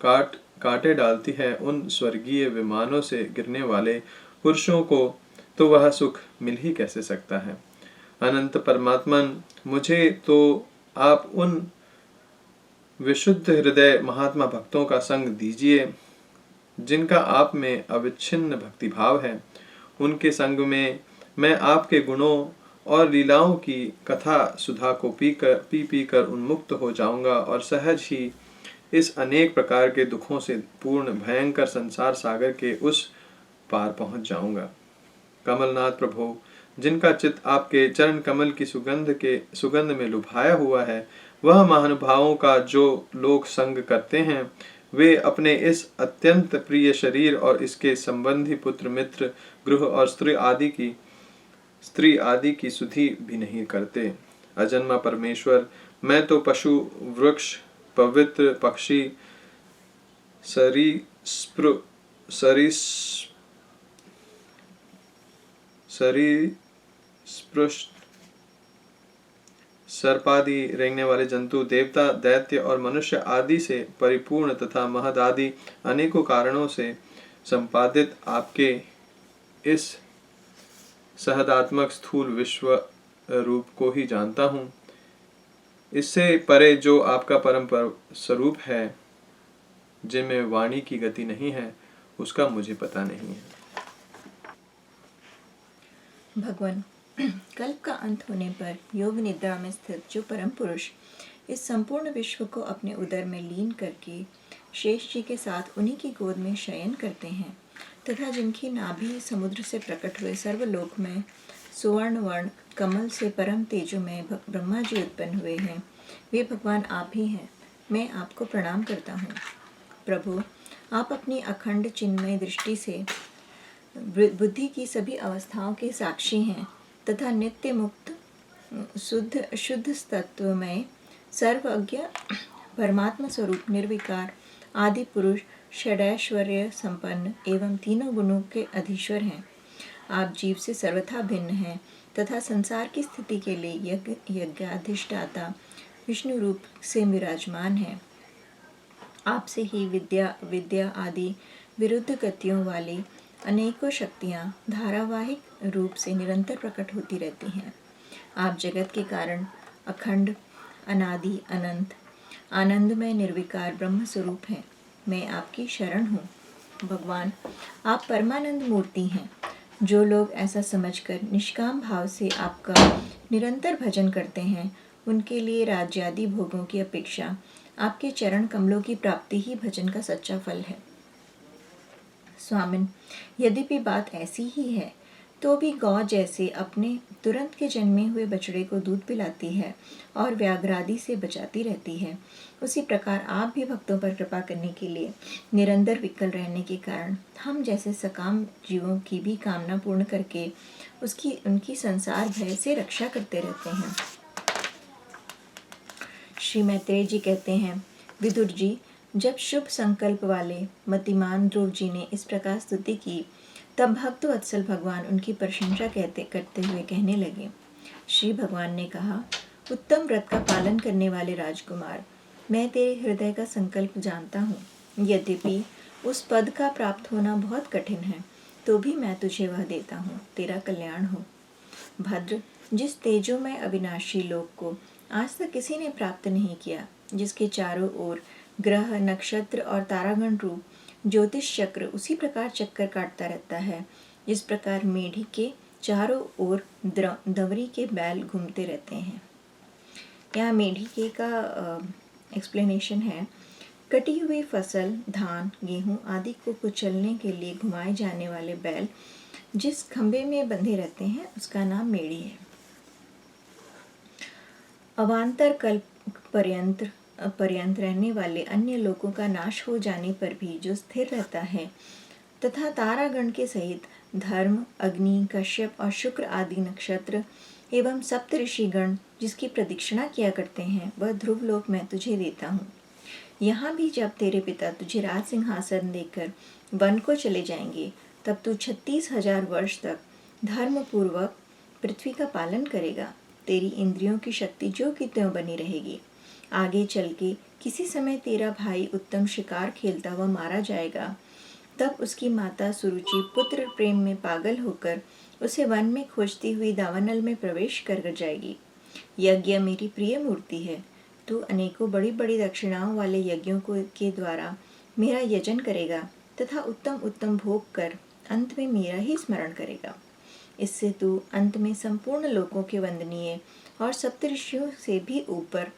काटे डालती है, उन स्वर्गीय विमानों से गिरने वाले पुरुषों को तो वह सुख मिल ही कैसे सकता है। अनंत परमात्मन, मुझे तो आप उन विशुद्ध हृदय महात्मा भक्तों का संग दीजिए जिनका आप में अविच्छिन्न भक्ति भाव है। उनके संग में मैं आपके गुणों और लीलाओं की कथा सुधा को पी कर उन्मुक्त हो जाऊंगा और सहज ही इस अनेक प्रकार के दुखों से पूर्ण भयंकर संसार सागर के उस पार पहुंच जाऊंगा। कमलनाथ प्रभु, जिनका चित्त आपके चरण कमल की सुगंध में लुभाया हुआ है, वह महानुभावों का जो लोग संग करते हैं, वे अपने इस अत्यंत प्रिय शरीर और इसके संबंधी पुत्र मित्र गृह और स्त्री आदि की सुधि भी नहीं करते। अजन्मा परमेश्वर, मैं तो पशु वृक्ष पवित्र पक्षी सरीसृप सर्पादि रेंगने वाले जंतु, देवता दैत्य और मनुष्य आदि से परिपूर्ण तथा महदादि अनेकों कारणों से संपादित आपके इस सहदात्मक स्थूल विश्व रूप को ही जानता हूँ। इससे परे जो आपका परम स्वरूप है, जिनमें वाणी की गति नहीं है, उसका मुझे पता नहीं है। भगवान, कल्प का अंत होने पर योग निद्रा में स्थित जो परम पुरुष इस संपूर्ण विश्व को अपने उदर में लीन करके शेष जी के साथ उन्हीं की गोद में शयन करते हैं तथा जिनकी नाभि समुद्र से प्रकट हुए सर्वलोक में सुवर्ण वर्ण कमल से परम तेजो में ब्रह्मा जी उत्पन्न हुए हैं, वे भगवान आप ही हैं। मैं आपको प्रणाम करता हूँ। प्रभु, आप अपनी अखंड चिन्मय दृष्टि से बुद्धि की सभी अवस्थाओं के साक्षी हैं तथा नित्य मुक्त शुद्ध तत्वमय सर्वज्ञ परमात्मा स्वरूप निर्विकार आदि पुरुष षडैश्वर्य संपन्न एवं तीनों गुणों के अधीश्वर हैं। आप जीव से सर्वथा भिन्न हैं तथा संसार की स्थिति के लिए यज्ञाधिष्ठाता विष्णु रूप से विराजमान हैं। आपसे ही विद्या आदि विरुद्ध गतियों वाली अनेकों शक्तियाँ धारावाहिक रूप से निरंतर प्रकट होती रहती हैं। आप जगत के कारण अखंड अनादि अनंत आनंदमय निर्विकार ब्रह्म स्वरूप हैं। मैं आपकी शरण हूँ। भगवान, आप परमानंद मूर्ति हैं। जो लोग ऐसा समझकर निष्काम भाव से आपका निरंतर भजन करते हैं, उनके लिए राज्यादि भोगों की अपेक्षा आपके चरण कमलों की प्राप्ति ही भजन का सच्चा फल है। स्वामिन, यद्यपि बात ऐसी ही है तो भी गौ जैसे अपने तुरंत के जन्मे हुए बछड़े को दूध पिलाती है और व्याघ्रादि से बचाती रहती है, उसी प्रकार आप भी भक्तों पर कृपा करने के लिए निरंतर विकल रहने के कारण हम जैसे सकाम जीवों की भी कामना पूर्ण करके उनकी संसार भय से रक्षा करते रहते हैं। श्री मैत्रेय जी कहते हैं, विदुर जी, जब शुभ संकल्प वाले मतिमान ध्रुव जी ने इस प्रकार स्तुति की, तब भक्त वत्सल भगवान उनकी प्रशंसा करते हुए कहने लगे, श्री भगवान ने कहा, उत्तम व्रत का पालन करने वाले राजकुमार, मैं तेरे हृदय का संकल्प जानता हूँ। यद्यपि उस पद का प्राप्त होना बहुत कठिन है, तो भी मैं तुझे वह देता हूँ, तेरा कल्याण हो। भद्र, जिस तेजोमय अविनाशी लोक को आज तक किसी ने प्राप्त नहीं किया, जिसके चारों ओर ग्रह, नक्षत्र और तारागण रूप ज्योतिष चक्र उसी प्रकार चक्कर काटता रहता है जिस प्रकार मेढी के चारों ओर दंवरी के बैल घूमते रहते हैं। यहाँ मेढी के का एक्सप्लेनेशन है, कटी हुई फसल, धान, गेहूँ आदि को कुचलने के लिए घुमाए जाने वाले बैल जिस खंबे में बंधे रहते हैं उसका नाम मेढ़ी है। अवान्तर कल्प पर्यंत रहने वाले अन्य लोगों का नाश हो जाने पर भी जो स्थिर रहता है तथा तारागण के सहित धर्म, अग्नि, कश्यप और शुक्र आदि नक्षत्र एवं सप्त ऋषिगण जिसकी प्रदक्षिणा किया करते हैं, वह ध्रुव लोक मैं तुझे देता हूँ। यहाँ भी जब तेरे पिता तुझे राज सिंहासन देकर वन को चले जाएंगे, तब तू 36,000 वर्ष तक धर्म पूर्वक पृथ्वी का पालन करेगा। तेरी इंद्रियों की शक्ति जो की त्यों बनी रहेगी। आगे चल के किसी समय तेरा भाई उत्तम शिकार खेलता हुआ मारा जाएगा, तब उसकी माता सुरुचि पुत्र प्रेम में पागल होकर उसे वन में खोजती हुई दावानल में प्रवेश कर जाएगी। यज्ञ मेरी प्रिय मूर्ति है। तू अनेकों बड़ी बड़ी दक्षिणाओं वाले यज्ञों के द्वारा मेरा यजन करेगा तथा उत्तम उत्तम भोग कर अंत में मेरा ही स्मरण करेगा। इससे तू अंत में संपूर्ण लोकों के वंदनीय और सप्तऋषियों से भी ऊपर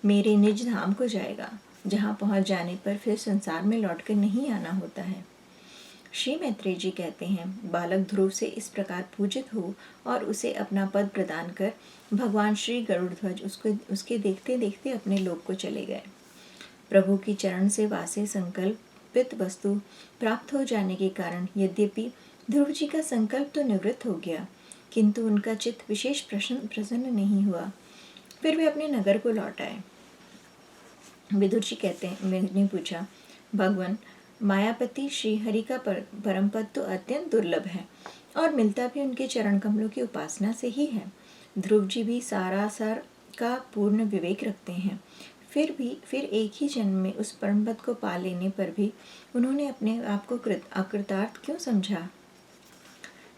मेरे निज धाम को जाएगा, जहाँ पहुँच जाने पर फिर संसार में लौटकर नहीं आना होता है। श्री मैत्रेय जी कहते हैं, बालक ध्रुव से इस प्रकार पूजित हो और उसे अपना पद प्रदान कर भगवान श्री गरुड़ध्वज उसके देखते देखते अपने लोक को चले गए। प्रभु की चरण से वासे संकल्पित वस्तु प्राप्त हो जाने के कारण यद्यपि ध्रुव जी का संकल्प तो निवृत्त हो गया, किंतु उनका चित्त विशेष प्रसन्न नहीं हुआ। फिर वे अपने नगर को लौट आए। विदुर जी कहते हैं, मैंने पूछा, भगवान, मायापति श्री हरि का परम पद तो अत्यंत दुर्लभ है और मिलता भी उनके चरण कमलों की उपासना से ही है। ध्रुव जी भी सारासार का पूर्ण विवेक रखते हैं, फिर एक ही जन्म में उस परम पद को पा लेने पर भी उन्होंने अपने आप को अकृतार्थ क्यों समझा।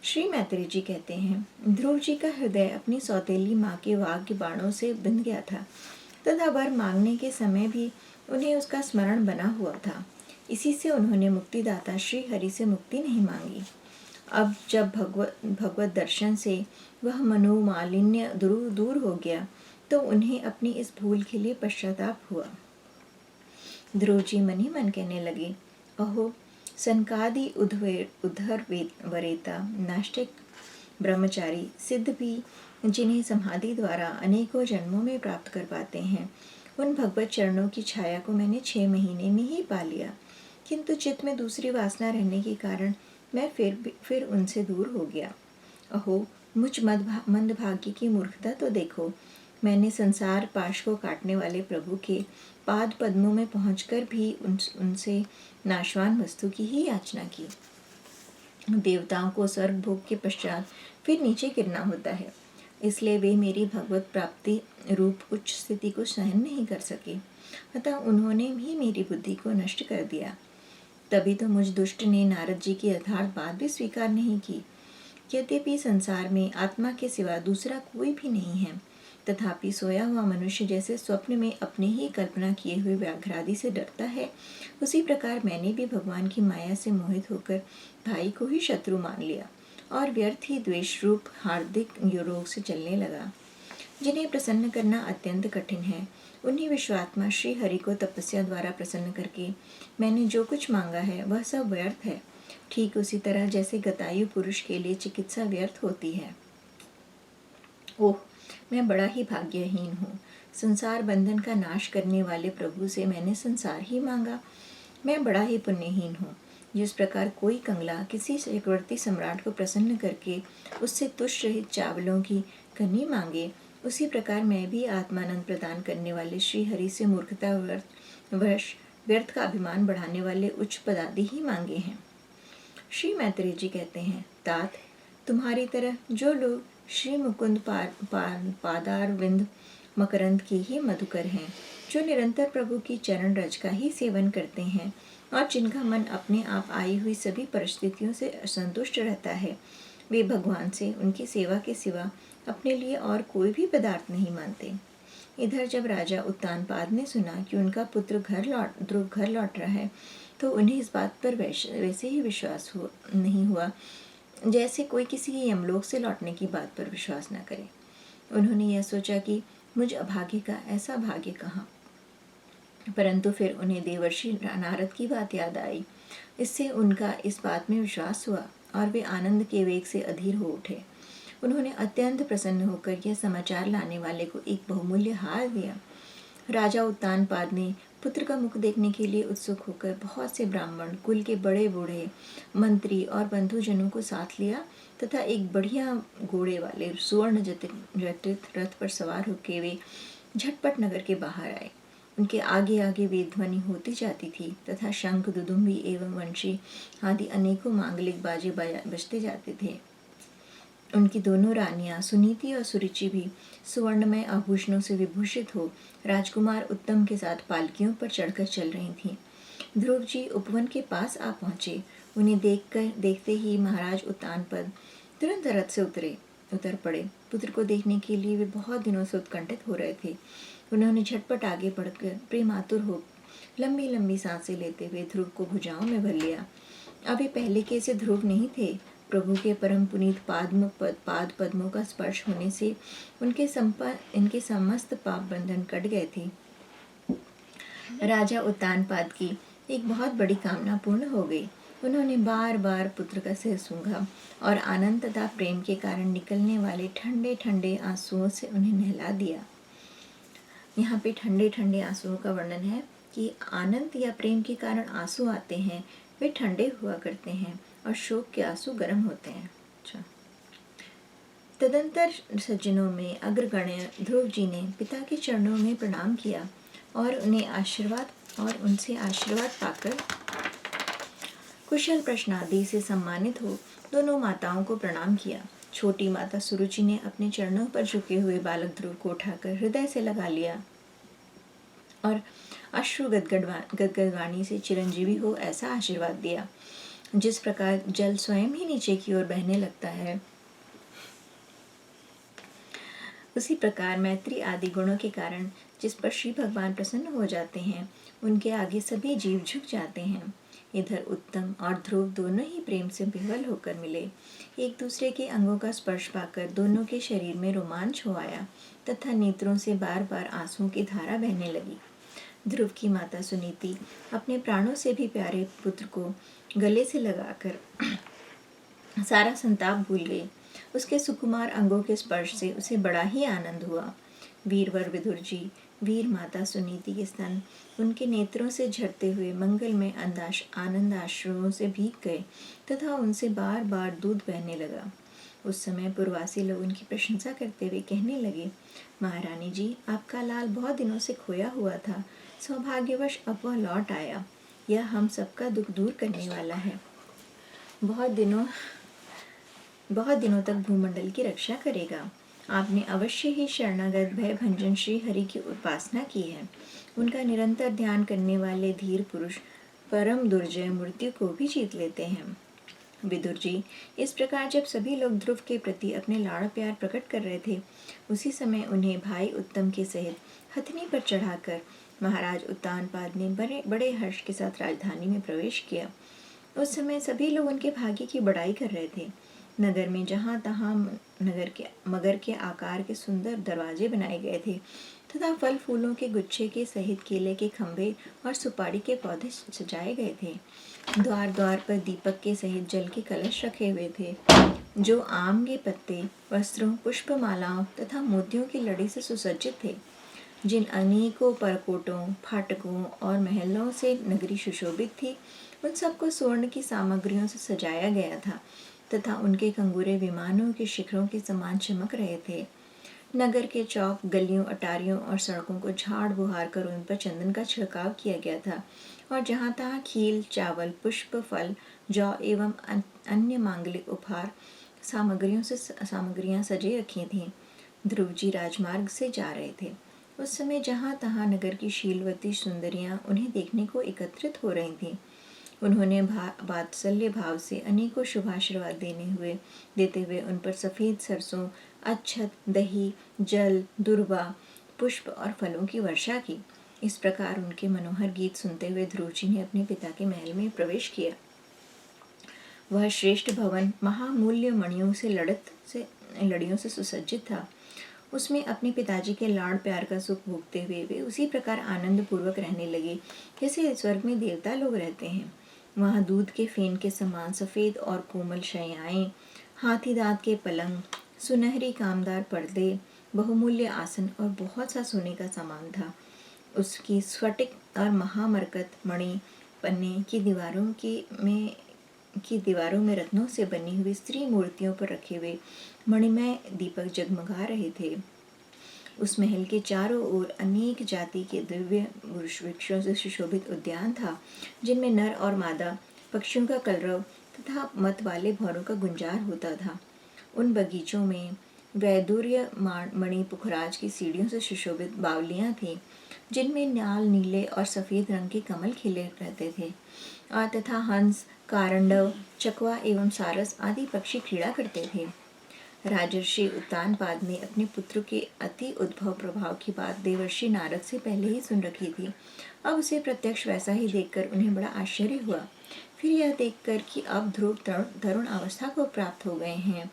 श्री मैत्रेय जी कहते हैं, ध्रुव जी का हृदय अपनी सौतेली माँ के वाग्य बाणों से बिंध गया था तथा वर मांगने के समय भी उन्हें उसका स्मरण बना हुआ था। इसी से उन्होंने मुक्तिदाता श्री हरि से मुक्ति नहीं मांगी। अब जब भगवत दर्शन से वह मनोमालिन्य दूर हो गया तो उन्हें अपनी इस भूल के लिए पश्चाताप हुआ। ध्रुव जी मन ही मन कहने लगे, अहो, सनकादि उद्धर वरेता नास्तिक ब्रह्मचारी सिद्ध भी जिन्हें समाधि द्वारा अनेकों जन्मों में प्राप्त कर पाते हैं, उन भगवत चरणों की छाया को मैंने 6 महीने में ही पा लिया, किंतु चित्त में दूसरी वासना रहने के कारण मैं फिर उनसे दूर हो गया। अहो, मुझ मंदभागी की मूर्खता तो देखो। मैंने संसार पाश को काटने वाले प्रभु के पाद पद्मों में पहुंचकर भी उनसे नाशवान वस्तु की ही याचना की। देवताओं को स्वर्ग भोग के पश्चात फिर नीचे गिरना होता है, इसलिए वे मेरी भगवत प्राप्ति रूप उच्च स्थिति को सहन नहीं कर सके, अतः उन्होंने भी मेरी बुद्धि को नष्ट कर दिया। तभी तो मुझ दुष्ट ने नारद जी की यथार्थ बात भी स्वीकार नहीं की। यद्यपि संसार में आत्मा के सिवा दूसरा कोई भी नहीं है, तथापि सोया हुआ मनुष्य जैसे स्वप्न में अपने ही कल्पना किए हुए व्याघ्रादि से डरता है, उसी प्रकार मैंने भी भगवान की माया से मोहित होकर भाई को ही शत्रु मान लिया और व्यर्थ ही द्वेष रूप हार्दिक रोग से चलने लगा। जिन्हें प्रसन्न करना अत्यंत कठिन है, उन्हीं विश्वात्मा श्री हरि को तपस्या द्वारा प्रसन्न करके मैंने जो कुछ मांगा है वह सब व्यर्थ है। ठीक उसी तरह जैसे गतायु पुरुष के लिए चिकित्सा व्यर्थ होती है। ओह, मैं बड़ा ही भाग्यहीन हूँ। संसार बंधन का नाश करने वाले प्रभु से मैंने संसार ही मांगा। मैं बड़ा ही पुण्यहीन हूँ। जिस प्रकार कोई कंगला किसी चक्रवर्ती सम्राट को प्रसन्न करके उससे तुष्ट रहित चावलों की कनी मांगे, उसी प्रकार मैं भी आत्मानंद प्रदान करने वाले श्री हरि से मूर्खता व्यर्थ का अभिमान बढ़ाने वाले उच्च पदादि ही मांगे हैं। श्री मैत्रेय जी कहते हैं, तात, तुम्हारी तरह जो लोग श्री मुकुंद पादारविंद मकरंद के ही मधुकर हैं, जो निरंतर प्रभु की चरण रज का ही सेवन करते हैं और जिनका मन अपने आप आई हुई सभी परिस्थितियों से असंतुष्ट रहता है। वे भगवान से उनकी सेवा के सिवा अपने लिए और कोई भी पदार्थ नहीं मानते। इधर जब राजा उत्तानपाद ने सुना कि उनका पुत्र ध्रुव घर लौट रहा है, तो उन्हें इस बात पर वैसे ही विश्वास नहीं हुआ जैसे कोई किसी यमलोक से लौटने की बात पर विश्वास न करे। उन्होंने यह सोचा कि मुझ अभागे का ऐसा भाग्य कहाँ। परंतु फिर उन्हें देवर्षि नारद की बात याद आई। इससे उनका इस बात में विश्वास हुआ और वे आनंद के वेग से अधीर हो उठे। उन्होंने अत्यंत प्रसन्न होकर यह समाचार लाने वाले को एक बहुमूल्य हार दिया। राजा उत्तानपाद ने पुत्र का मुख देखने के लिए उत्सुक होकर बहुत से ब्राह्मण, कुल के बड़े बूढ़े, मंत्री और बंधुजनों को साथ लिया तथा एक बढ़िया घोड़े वाले सुवर्ण जटित रथ पर सवार होकर वे झटपट नगर के बाहर आए। उनके आगे आगे वेद ध्वनि होती जाती थी तथा शंख, दुदुम्बी एवं वंशी आदि अनेकों मांगलिक बाजे बजते जाते थे। उनकी दोनों रानियां सुनीति और सुरुचि भी सुवर्णमय आभूषणों से विभूषित हो राजकुमार उत्तम के साथ पालकियों पर चढ़कर चल रही थीं। ध्रुव जी उपवन के पास आ पहुंचे। उन्हें देखते ही महाराज उत्तानपाद तुरंत रथ से उतर पड़े। पुत्र को देखने के लिए वे बहुत दिनों से उत्कंठित हो रहे थे। उन्होंने झटपट आगे बढ़कर प्रेमातुर हो लंबी लंबी सांसें लेते हुए ध्रुव को भुजाओं में भर लिया। अब वे पहले के से ध्रुव नहीं थे। प्रभु के परम पुनीत पाद पद्मों का स्पर्श होने से इनके समस्त पाप बंधन कट गए थे। राजा उत्तानपाद की एक बहुत बड़ी कामना पूर्ण हो गई। उन्होंने बार बार पुत्र का सिर सूंघा और आनंद तथा प्रेम के कारण निकलने वाले ठंडे ठंडे आंसुओं से उन्हें नहला दिया। यहाँ पे ठंडे ठंडे आंसुओं का वर्णन है कि आनंद या प्रेम के कारण आंसू आते हैं, वे ठंडे हुआ करते हैं और शोक के आंसू गर्म होते हैं। अच्छा। तदंतर सज्जनों में अग्रगण्य ध्रुव जी ने पिता के चरणों में प्रणाम किया और उनसे आशीर्वाद पाकर कुशल प्रश्नादि से सम्मानित हो दोनों माताओं को प्रणाम किया। छोटी माता सुरुचि ने अपने चरणों पर झुके हुए बालक ध्रुव को उठाकर हृदय से लगा लिया और अश्रु गदगद वाणी से चिरंजीवी हो ऐसा आशीर्वाद दिया। जिस प्रकार जल स्वयं ही नीचे की ओर बहने लगता है, उसी प्रकार मैत्री आदि गुणों के कारण जिस पर श्री भगवान प्रसन्न हो जाते हैं, उनके आगे सभी जीव झुक जाते हैं। इधर उत्तम और ध्रुव दोनों ही प्रेम से विह्वल होकर मिले। एक दूसरे के अंगों का स्पर्श पाकर दोनों के शरीर में रोमांच हो आया तथा नेत्रों से बार बार आंसुओं की धारा बहने लगी। ध्रुव की माता सुनीति अपने प्राणों से भी प्यारे पुत्र को गले से लगाकर सारा संताप भूल गई। उसके सुकुमार अंगों के स्पर्श से उसे बड़ा ही आनंद हुआ। वीरवर विदुर जी, वीर माता सुनीति के स्तन उनके नेत्रों से झरते हुए मंगल में आनंद आश्रुओं से भीग गए तथा उनसे बार बार दूध बहने लगा। उस समय पुरवासी लोग उनकी प्रशंसा करते हुए कहने लगे, महारानी जी, आपका लाल बहुत दिनों से खोया हुआ था, सौभाग्यवश अब वह लौट आया। यह हम सबका दुख दूर करने वाला है। बहुत दिनों तक भूमंडल की रक्षा करेगा। आपने अवश्य ही शरणागत भय भंजन श्री हरि की उपासना की है। उनका निरंतर ध्यान करने वाले धीर पुरुष परम दुर्जय मृत्यु को भी जीत लेते हैं। विदुर जी, इस प्रकार जब सभी लोग ध्रुव के प्रति अपने लाड़ प्यार प्रकट कर रहे थे, उसी समय उन्हें भाई उत्तम के सहित हथनी पर चढ़ाकर महाराज उत्तानपाद ने बड़े हर्ष के साथ राजधानी में प्रवेश किया। उस समय सभी लोग उनके भाग्य की बड़ाई कर रहे थे। नगर में जहाँ तहाँ मगर के आकार के सुंदर दरवाजे बनाए गए थे तथा फल फूलों के गुच्छे के सहित केले के खंभे और सुपारी के पौधे सजाए गए थे। द्वार द्वार पर दीपक के सहित जल के कलश रखे हुए थे, जो आम के पत्ते, वस्त्रों, पुष्पमालाओं तथा मोतियों की लड़ी से सुसज्जित थे। जिन अनेकों परकोटों, फाटकों और महलों से नगरी सुशोभित थी, उन सबको स्वर्ण की सामग्रियों से सजाया गया था तथा उनके कंगूरे विमानों के शिखरों के समान चमक रहे थे। नगर के चौक, गलियों, अटारियों और सड़कों को झाड़ बुहार कर उन पर चंदन का छिड़काव किया गया था और जहाँ तहाँ खील, चावल, पुष्प, फल, जौ एवं अन्य मांगलिक उपहार सामग्रियां सजे रखी थीं। ध्रुव जी राजमार्ग से जा रहे थे। उस समय जहाँ तहाँ नगर की शीलवती सुंदरियां उन्हें देखने को एकत्रित हो रही थीं। उन्होंने वात्सल्य भाव से अनेकों शुभाशीर्वाद देते हुए उन पर सफ़ेद सरसों, अच्छत, दही, जल, दुर्वा, पुष्प और फलों की वर्षा की। इस प्रकार उनके मनोहर गीत सुनते हुए ध्रुव जी ने अपने पिता के महल में प्रवेश किया। वह श्रेष्ठ भवन महामूल्य लड़ियों से सुसज्जित था। उसमें अपने पिताजी के लाड़ प्यार का सुख भोगते हुए वे उसी प्रकार आनंद पूर्वक रहने लगे जैसे स्वर्ग में देवता लोग रहते हैं। वहाँ दूध के फेन के समान सफ़ेद और कोमल शय्याएं, हाथी दांत के पलंग, सुनहरी कामदार पर्दे, बहुमूल्य आसन और बहुत सा सोने का सामान था। उसकी स्फटिक और महामरकत मणि पन्ने की दीवारों में रत्नों से बनी हुई स्त्री मूर्तियों पर रखे हुए मणिमय दीपक जगमगा रहे थे। उस महल के चारों ओर अनेक जाति के दिव्य वृक्षों से सुशोभित उद्यान था, जिनमें नर और मादा पक्षियों का कलरव तथा मत वाले भौरों का गुंजार होता था। उन बगीचों में वैदूर्य मणि पुखराज की सीढ़ियों से सुशोभित बावलियां थीं, जिनमें लाल, नीले और सफ़ेद रंग के कमल खिले रहते थे और तथा हंस, कारंडव, चकवा एवं सारस आदि पक्षी क्रीड़ा करते थे। राजर्षि उत्तानपाद ने अपने पुत्र के अति उद्भव प्रभाव की बात देवर्षि नारद से पहले ही सुन रखी थी। अब उसे प्रत्यक्ष वैसा ही देखकर उन्हें बड़ा आश्चर्य हुआ। फिर यह देखकर कि अब ध्रुव तरुण अवस्था को प्राप्त हो गए हैं,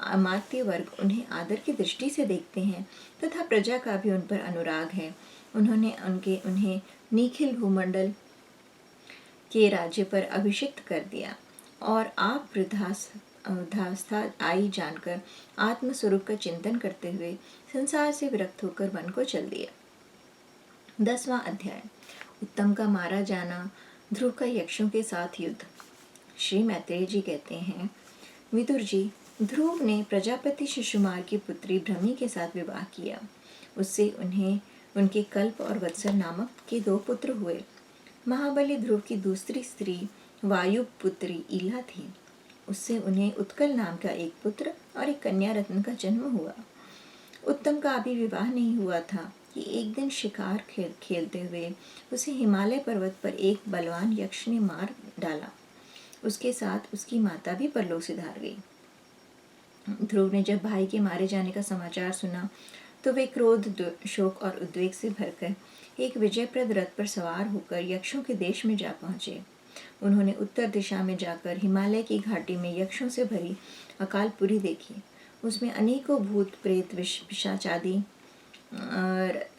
अमात्य वर्ग उन्हें आदर की दृष्टि से देखते हैं तथा प्रजा का भी उन पर अनुराग है। उन्हें निखिल भूमंडल के राज्य पर अभिषिक्त कर दिया और आप वृद्धावस्था आई जानकर आत्मस्वरूप का चिंतन करते हुए संसार से विरक्त होकर वन को चल दिया। 10वां अध्याय। उत्तम का मारा जाना, ध्रुव का यक्षों के साथ युद्ध। श्री मैत्रेय जी कहते हैं, विदुर जी, ध्रुव ने प्रजापति शिशुमार की पुत्री भ्रमी के साथ विवाह किया। उससे उन्हें उनके कल्प और वत्सर नामक के 2 पुत्र हुए। महाबली ध्रुव की दूसरी स्त्री वायु पुत्री ईला थी। उससे उन्हें उत्कल नाम का एक पुत्र और एक कन्या रत्न का जन्म हुआ। उत्तम का अभी विवाह नहीं हुआ था कि एक दिन शिकार खेलते हुए उसे हिमालय पर्वत पर एक बलवान यक्ष ने मार डाला। उसके साथ उसकी माता भी परलोक सिधार गई। ध्रुव ने जब भाई के मारे जाने का समाचार सुना तो वे क्रोध, शोक और उद्वेग से भरकर एक विजयप्रद रथ पर सवार होकर यक्षों के देश में जा पहुंचे। उन्होंने उत्तर दिशा में जाकर हिमालय की घाटी में यक्षों से भरी अकालपुरी देखी। उसमें अनेकों भूत, प्रेत, पिशाचादि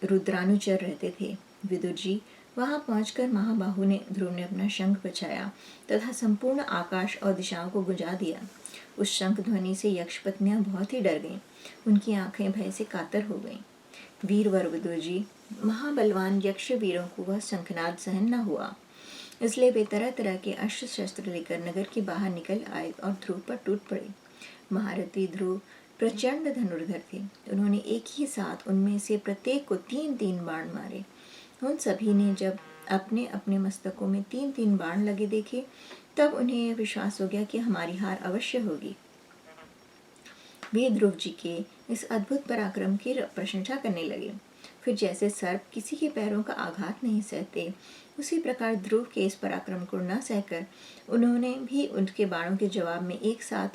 रुद्रानुचर रहते थे। विदुर जी, वहां पहुंचकर महाबाहु ने ध्रुव ने अपना शंख बजाया तथा संपूर्ण आकाश और दिशाओं को गुंजा दिया। उस शंख ध्वनि से यक्ष पत्नियां बहुत ही डर गईं। उनकी आंखें भय से कातर हो गईं। वीरवर विदुर जी, महाबलवान यक्ष वीरों को वह शंखनाद सहन न हुआ, इसलिए वे तरह तरह के अस्त्र शस्त्र लेकर नगर के बाहर निकल आए और ध्रुव पर टूट पड़े। महारथी ध्रुव प्रचंड धनुर्धर थे। उन्होंने एक ही साथ उनमें से प्रत्येक को 3-3 बाण मारे। उन सभी ने जब अपने अपने मस्तकों में 3-3 बाण लगे देखे, तब उन्हें यह विश्वास हो गया कि हमारी हार अवश्य होगी। वे ध्रुव जी के इस अद्भुत पराक्रम की प्रशंसा करने लगे। फिर जैसे सर्प किसी के पैरों का आघात नहीं सहते, उसी प्रकार ध्रुव के इस पराक्रम को न सहकर उन्होंने भी उनके बाणों के जवाब में एक साथ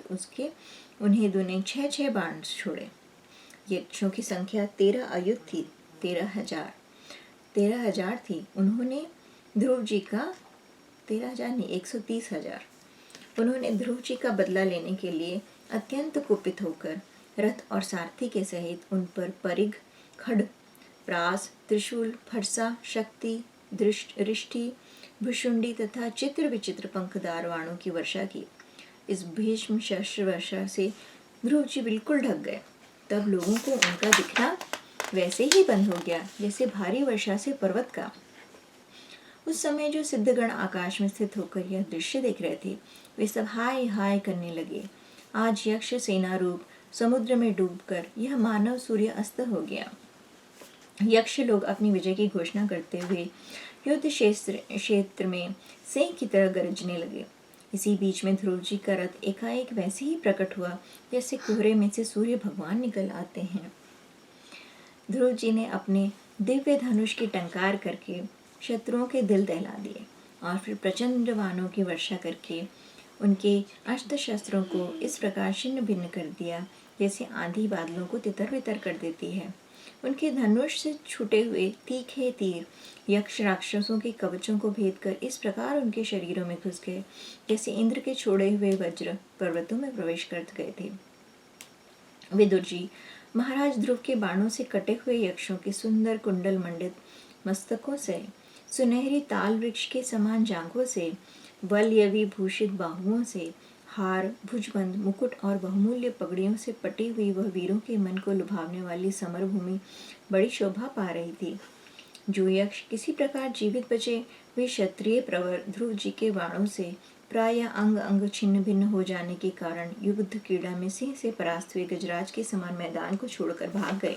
उन्हें दुने 6-6 बाण छोड़े। यक्षों की संख्या 13 अयुत थी, 13,000 थी। उन्होंने ध्रुव जी का 13,000 नहीं, 130,000। उन्होंने ध्रुव जी का बदला लेने के लिए अत्यंत कुपित होकर रथ और सारथी के सहित उन पर परिघ, खड्ग, प्रास, त्रिशूल, फरसा, शक्ति, रिष्टि, भुशुंडी तथा चित्र विचित्र पंखदार बाणों की वर्षा की। इस भीष्म शस्त्र वर्षा से ध्रुव जी बिल्कुल ढक गए। तब लोगों को उनका दिखना वैसे ही बंद हो गया जैसे भारी वर्षा से पर्वत का। उस समय जो सिद्धगण आकाश में स्थित होकर यह दृश्य देख रहे थे, वे सब हाय हाय करने लगे। आज यक्ष सेना रूप समुद्र में डूबकर यह मानव सूर्य अस्त हो गया। यक्ष लोग अपनी विजय की घोषणा करते हुए युद्ध क्षेत्र में सिंह की तरह गरजने लगे। इसी बीच में ध्रुव जी का रथ एकाएक वैसे ही प्रकट हुआ जैसे कोहरे में से सूर्य भगवान निकल आते हैं। ध्रुव जी ने अपने दिव्य धनुष की टंकार करके शत्रुओं के दिल दहला दिए और फिर प्रचंड बाणों की वर्षा करके उनके अस्त्र शस्त्रों को इस प्रकार छिन्न भिन्न कर दिया जैसे आंधी बादलों को तितर बितर कर देती है। उनके धनुष से छूटे हुए तीखे तीर यक्ष राक्षसों के कवचों को भेद कर इस प्रकार उनके शरीरों में घुस गए जैसे इंद्र के छोड़े हुए वज्र पर्वतों में प्रवेश कर गए थे। विदुर जी महाराज ध्रुव के बाणों से कटे हुए यक्षों के सुंदर कुंडल मंडित मस्तकों से, सुनहरी ताल वृक्ष के समान जांघों से, वलयवी भूषित बाहुओं से, हार भुजबंद मुकुट और बहुमूल्य पगड़ियों से पटी हुई वह वीरों के मन को लुभावने वाली समरभूमि बड़ी शोभा पा रही थी। जो यक्ष किसी प्रकार जीवित बचे वे क्षत्रिय प्रवर ध्रुव जी के बाणों से प्राय अंग अंग छिन्न भिन्न हो जाने के कारण युद्ध क्रीड़ा में सिंह से परास्त हुए गजराज के समान मैदान को छोड़कर भाग गए।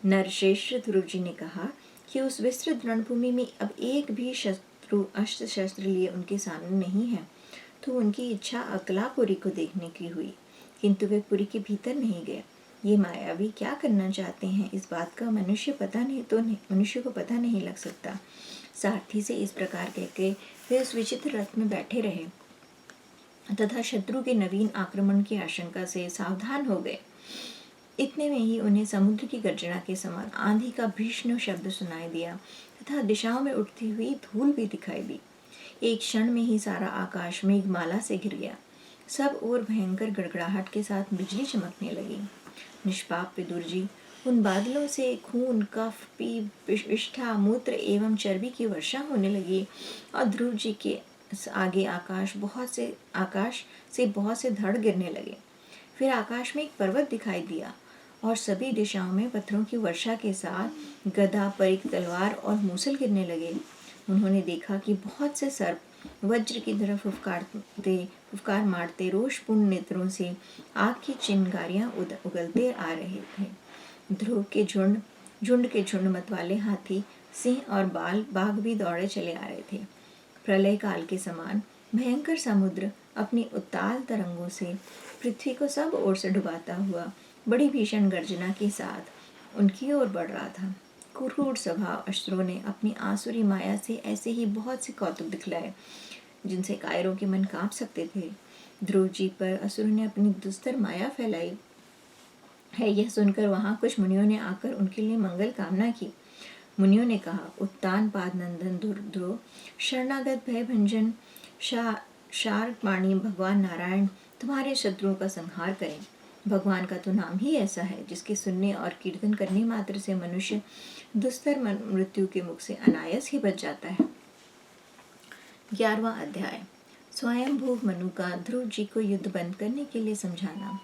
नरश्रेष्ठ ध्रुव जी ने कहा कि उस विस्तृत रणभूमि में अब एक भी शत्रु अस्त्र शस्त्र लिए उनके सामने नहीं है, तो उनकी इच्छा अकलापुरी को देखने की हुई, किंतु वे पुरी के भीतर नहीं गए। ये मायावी क्या करना चाहते हैं इस बात का मनुष्य को पता नहीं लग सकता। सारथी से इस प्रकार कहकर वे उस विचित्र रथ में बैठे रहे तथा शत्रु के नवीन आक्रमण की आशंका से सावधान हो गए। इतने में ही उन्हें समुद्र की गर्जना के समान आंधी का भीषण शब्द सुनाई दिया तथा दिशाओं में उठती हुई धूल भी दिखाई दी। एक क्षण में ही सारा आकाश मेघमाला से घिर गया। सब ओर भयंकर गड़गड़ाहट के साथ बिजली चमकने लगी। निष्पाप विदुर जी उन बादलों से खून, कफ, पीप, विष्ठा, मूत्र एवं चर्बी की वर्षा होने लगी और ध्रुव जी के आगे आकाश से बहुत से धड़ गिरने लगे। फिर आकाश में एक पर्वत दिखाई दिया और सभी दिशाओं में पत्थरों की वर्षा के साथ गदा, परिघ, तलवार और मूसल गिरने लगे। उन्होंने देखा कि बहुत से सर्प वज्र की तरफ फुफकार मारते रोषपूर्ण नेत्रों से आग की चिंगारियां उगलते आ रहे थे। ध्रुव के झुंड के झुंड मत वाले हाथी, सिंह और बाघ भी दौड़े चले आ रहे थे। प्रलय काल के समान भयंकर समुद्र अपनी उत्ताल तरंगों से पृथ्वी को सब ओर से डुबाता हुआ बड़ी भीषण गर्जना के साथ उनकी ओर बढ़ रहा था। क्रूर स्वभाव असुरों ने अपनी आसुरी माया से ऐसे ही बहुत से कौतुक दिखलाए जिनसे कायरों के मन कांप सकते थे। ध्रुव जी पर असुरों ने अपनी दुस्तर माया फैलाई है, यह सुनकर वहां कुछ मुनियों ने आकर उनके लिए मंगल कामना की। मुनियों ने कहा, उत्तान पाद नंदन ध्रुव, शरणागत भय भंजन शार्कपाणी भगवान नारायण तुम्हारे शत्रुओं का संहार करें। भगवान का तो नाम ही ऐसा है जिसके सुनने और कीर्तन करने मात्र से मनुष्य दुस्तर मृत्यु के मुख से अनायास ही बच जाता है। 11वां अध्याय। स्वयंभू मनु का ध्रुव जी को युद्ध बंद करने के लिए समझाना।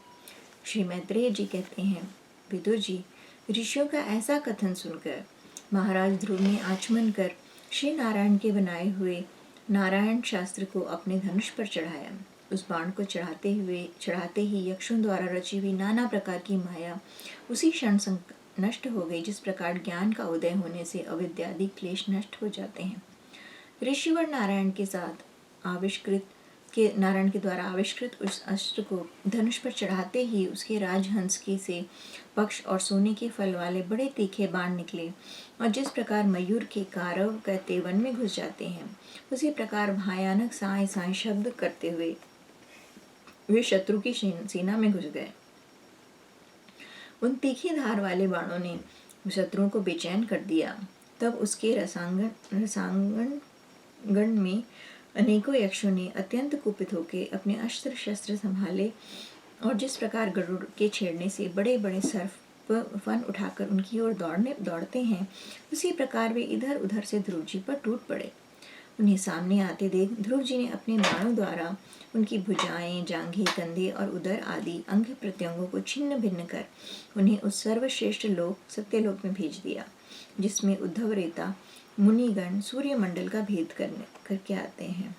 श्री मैत्रेय जी कहते हैं, विदुर जी, ऋषियों का ऐसा कथन सुनकर महाराज ध्रुव ने आचमन कर श्री नारायण के बनाए हुए नारायण शास्त्र को अपने धनुष पर चढ़ाया। उस बाण को चढ़ाते ही यक्षों द्वारा रची हुई नाना प्रकार की माया उसी क्षण नष्ट हो गई, जिस प्रकार ज्ञान का उदय होने से अविद्यादि क्लेश नष्ट हो जाते हैं। ऋषिवर नारायण के द्वारा आविष्कृत उस अस्त्र को धनुष पर चढ़ाते ही उसके राजहंस की से पक्ष और सोने के फल वाले बड़े तीखे बाण निकले और जिस प्रकार मयूर के कारव कहते वन में घुस जाते हैं, उसी प्रकार भयानक साय साय शब्द करते हुए वे शत्रु की सेना में घुस गए। उन तीखी धार वाले बाणों ने शत्रुओं को बेचैन कर दिया। तब उसके रसांगण में अनेकों यक्षों ने अत्यंत कुपित होकर अपने अस्त्र शस्त्र संभाले और जिस प्रकार गरुड़ के छेड़ने से बड़े बड़े सर्प फन उठाकर उनकी ओर दौड़ते हैं, उसी प्रकार वे इधर उधर से ध्रुव जी पर टूट पड़े। उन्हें सामने आते देख ध्रुव जी ने अपने बाणों द्वारा उनकी भुजाएं, जांघें, कंधे और उदर आदि अंग प्रत्यंगों को छिन्न भिन्न कर उन्हें उस सर्वश्रेष्ठ लोक सत्यलोक में भेज दिया, जिसमें उद्धव रेता मुनिगण सूर्यमंडल का भेद करके आते हैं।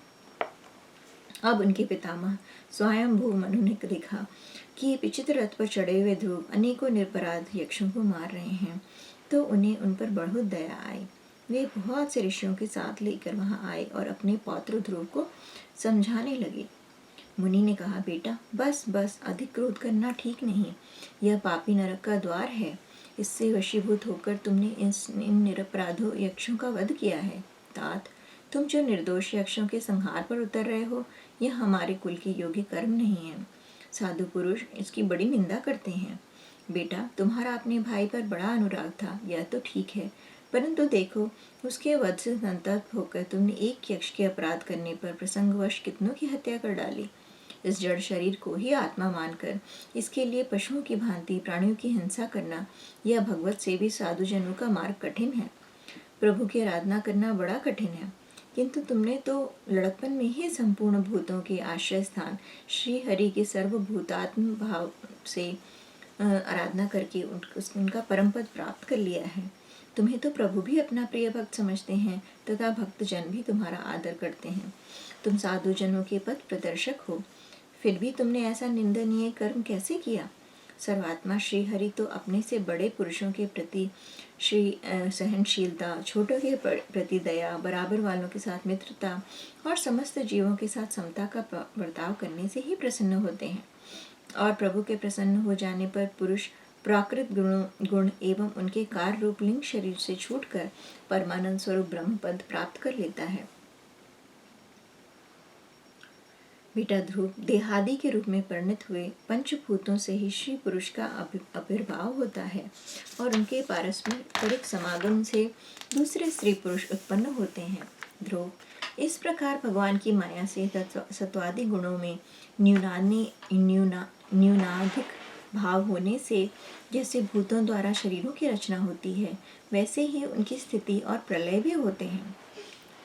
अब उनके पितामह स्वयंभू मनु ने देखा कि विचित्र रथ पर चढ़े हुए ध्रुव अनेकों निरपराध यक्षों को मार रहे हैं, तो उन्हें उन पर बहुत दया आई। वे बहुत से ऋषियों के साथ लेकर वहां आए और अपने पौत्र ध्रुव को समझाने लगे। मुनि ने कहा, बेटा बस बस, अधिक क्रोध करना ठीक नहीं। यह पापी नरक का द्वार है। इससे वशीभूत होकर तुमने इन निरपराधों यक्षों का वध किया है। तात, तुम जो निर्दोष यक्षों के संहार पर उतर रहे हो, यह हमारे कुल के योग्य कर्म नहीं है। साधु पुरुष इसकी बड़ी निंदा करते हैं। बेटा, तुम्हारा अपने भाई पर बड़ा अनुराग था, यह तो ठीक है, परंतु देखो, उसके वध से संतप्त होकर तुमने एक यक्ष के अपराध करने पर प्रसंगवश कितनों की हत्या कर डाली। इस जड़ शरीर को ही आत्मा मानकर इसके लिए पशुओं की भांति प्राणियों की हिंसा करना, यह भगवत सेवी साधुजनों का मार्ग कठिन है। प्रभु की आराधना करना बड़ा कठिन है, किंतु तुमने तो लड़कपन में ही संपूर्ण भूतों के आश्रय स्थान श्री हरि के सर्वभूतात्म भाव से आराधना करके उनका परम पद प्राप्त कर लिया है। तुम्हें तो प्रभु भी अपना प्रिय भक्त समझते हैं तथा भक्तजन भी तुम्हारा आदर करते हैं। तुम साधुजनों के पथ प्रदर्शक हो, फिर भी तुमने ऐसा निंदनीय कर्म कैसे किया। सर्वात्मा श्री हरि तो अपने से बड़े पुरुषों के प्रति सहनशीलता, छोटों के प्रति दया, बराबर वालों के साथ मित्रता और समस्त जीवों के साथ समता का बर्ताव करने से ही प्रसन्न होते हैं। और प्रभु के प्रसन्न हो जाने पर पुरुष प्राकृत गुण एवं उनके कार्य रूप लिंग शरीर से छूटकर परमानंद स्वरूप ब्रह्म पद प्राप्त कर लेता है। बेटा ध्रुव, देहादि के रूप में परिणत हुए पंचभूतों से ही श्री पुरुष का आविर्भाव होता है और उनके पारस्परिक समागम से दूसरे स्त्री पुरुष उत्पन्न होते हैं। ध्रुव, इस प्रकार भगवान की माया से सत्वादि गुणों में न्यूनाधिक भाव होने से जैसे भूतों द्वारा शरीरों की रचना होती है, वैसे ही उनकी स्थिति और प्रलय भी होते हैं।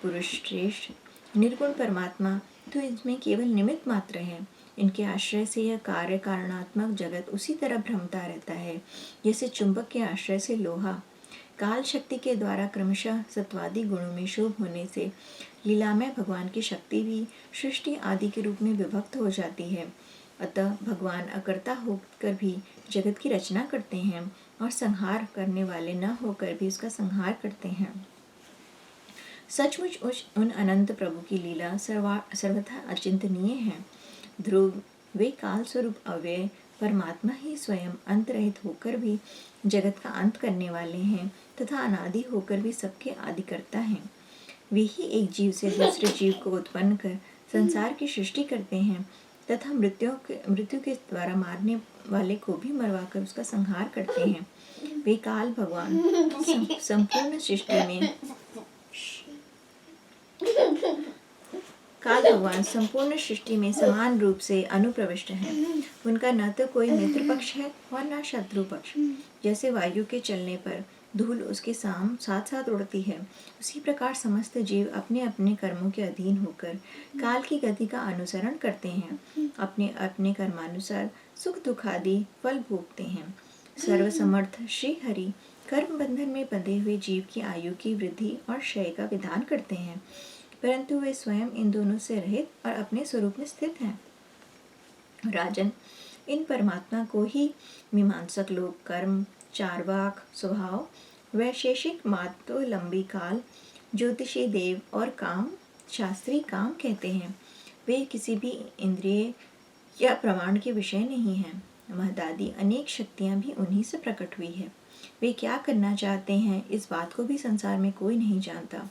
पुरुष श्रेष्ठ, निर्गुण परमात्मा तो इसमें केवल निमित्त मात्र है। इनके आश्रय से यह कार्य कारणात्मक जगत उसी तरह भ्रमता रहता है जैसे चुंबक के आश्रय से लोहा। काल शक्ति के द्वारा क्रमशः सत्वादि गुणों में शोभ होने से लीलामय भगवान की शक्ति भी सृष्टि आदि के रूप में विभक्त हो जाती है। अतः भगवान अकर्ता होकर भी जगत की रचना करते हैं और संहार करने वाले न होकर भी उसका संहार करते हैं। सचमुच उन अनंत प्रभु की लीला सर्वथा अचिंतनीय है। ध्रुव, वे काल स्वरूप अव्यय परमात्मा ही स्वयं अंत रहित होकर भी जगत का अंत करने वाले हैं तथा अनादि होकर भी सबके आदि करता हैं। वे ही एक जीव से दूसरे जीव को उत्पन्न कर संसार की सृष्टि करते हैं तथा मृत्यु के द्वारा मारने वाले को भी मरवाकर उसका संहार करते हैं। वे काल भगवान संपूर्ण सृष्टि में समान रूप से अनुप्रविष्ट है। उनका न तो कोई मित्र पक्ष है और न शत्रु पक्ष। जैसे वायु के चलने पर धूल उसके साथ साथ उड़ती है, उसी प्रकार समस्त जीव अपने अपने कर्मों के अधीन होकर काल की गति का अनुसरण करते हैं। अपने अपने कर्मानुसार सुख दुख आदि फल भोगते हैं। सर्वसमर्थ श्री हरि कर्म बंधन में बंधे हुए जीव की आयु की वृद्धि और क्षय का विधान करते हैं, परंतु वे स्वयं इन दोनों से रहित और अपने स्वरूप में स्थित हैं। राजन, इन परमात्मा को ही मीमांसक लोग कर्म, चार्वाक स्वभाव, वैशेषिक मातोलंबी काल, ज्योतिषी देव और काम शास्त्री काम कहते हैं। वे किसी भी इंद्रिय या प्रमाण के विषय नहीं हैं। महदादी अनेक शक्तियाँ भी उन्हीं से प्रकट हुई है। वे क्या करना चाहते हैं, इस बात को भी संसार में कोई नहीं जानता।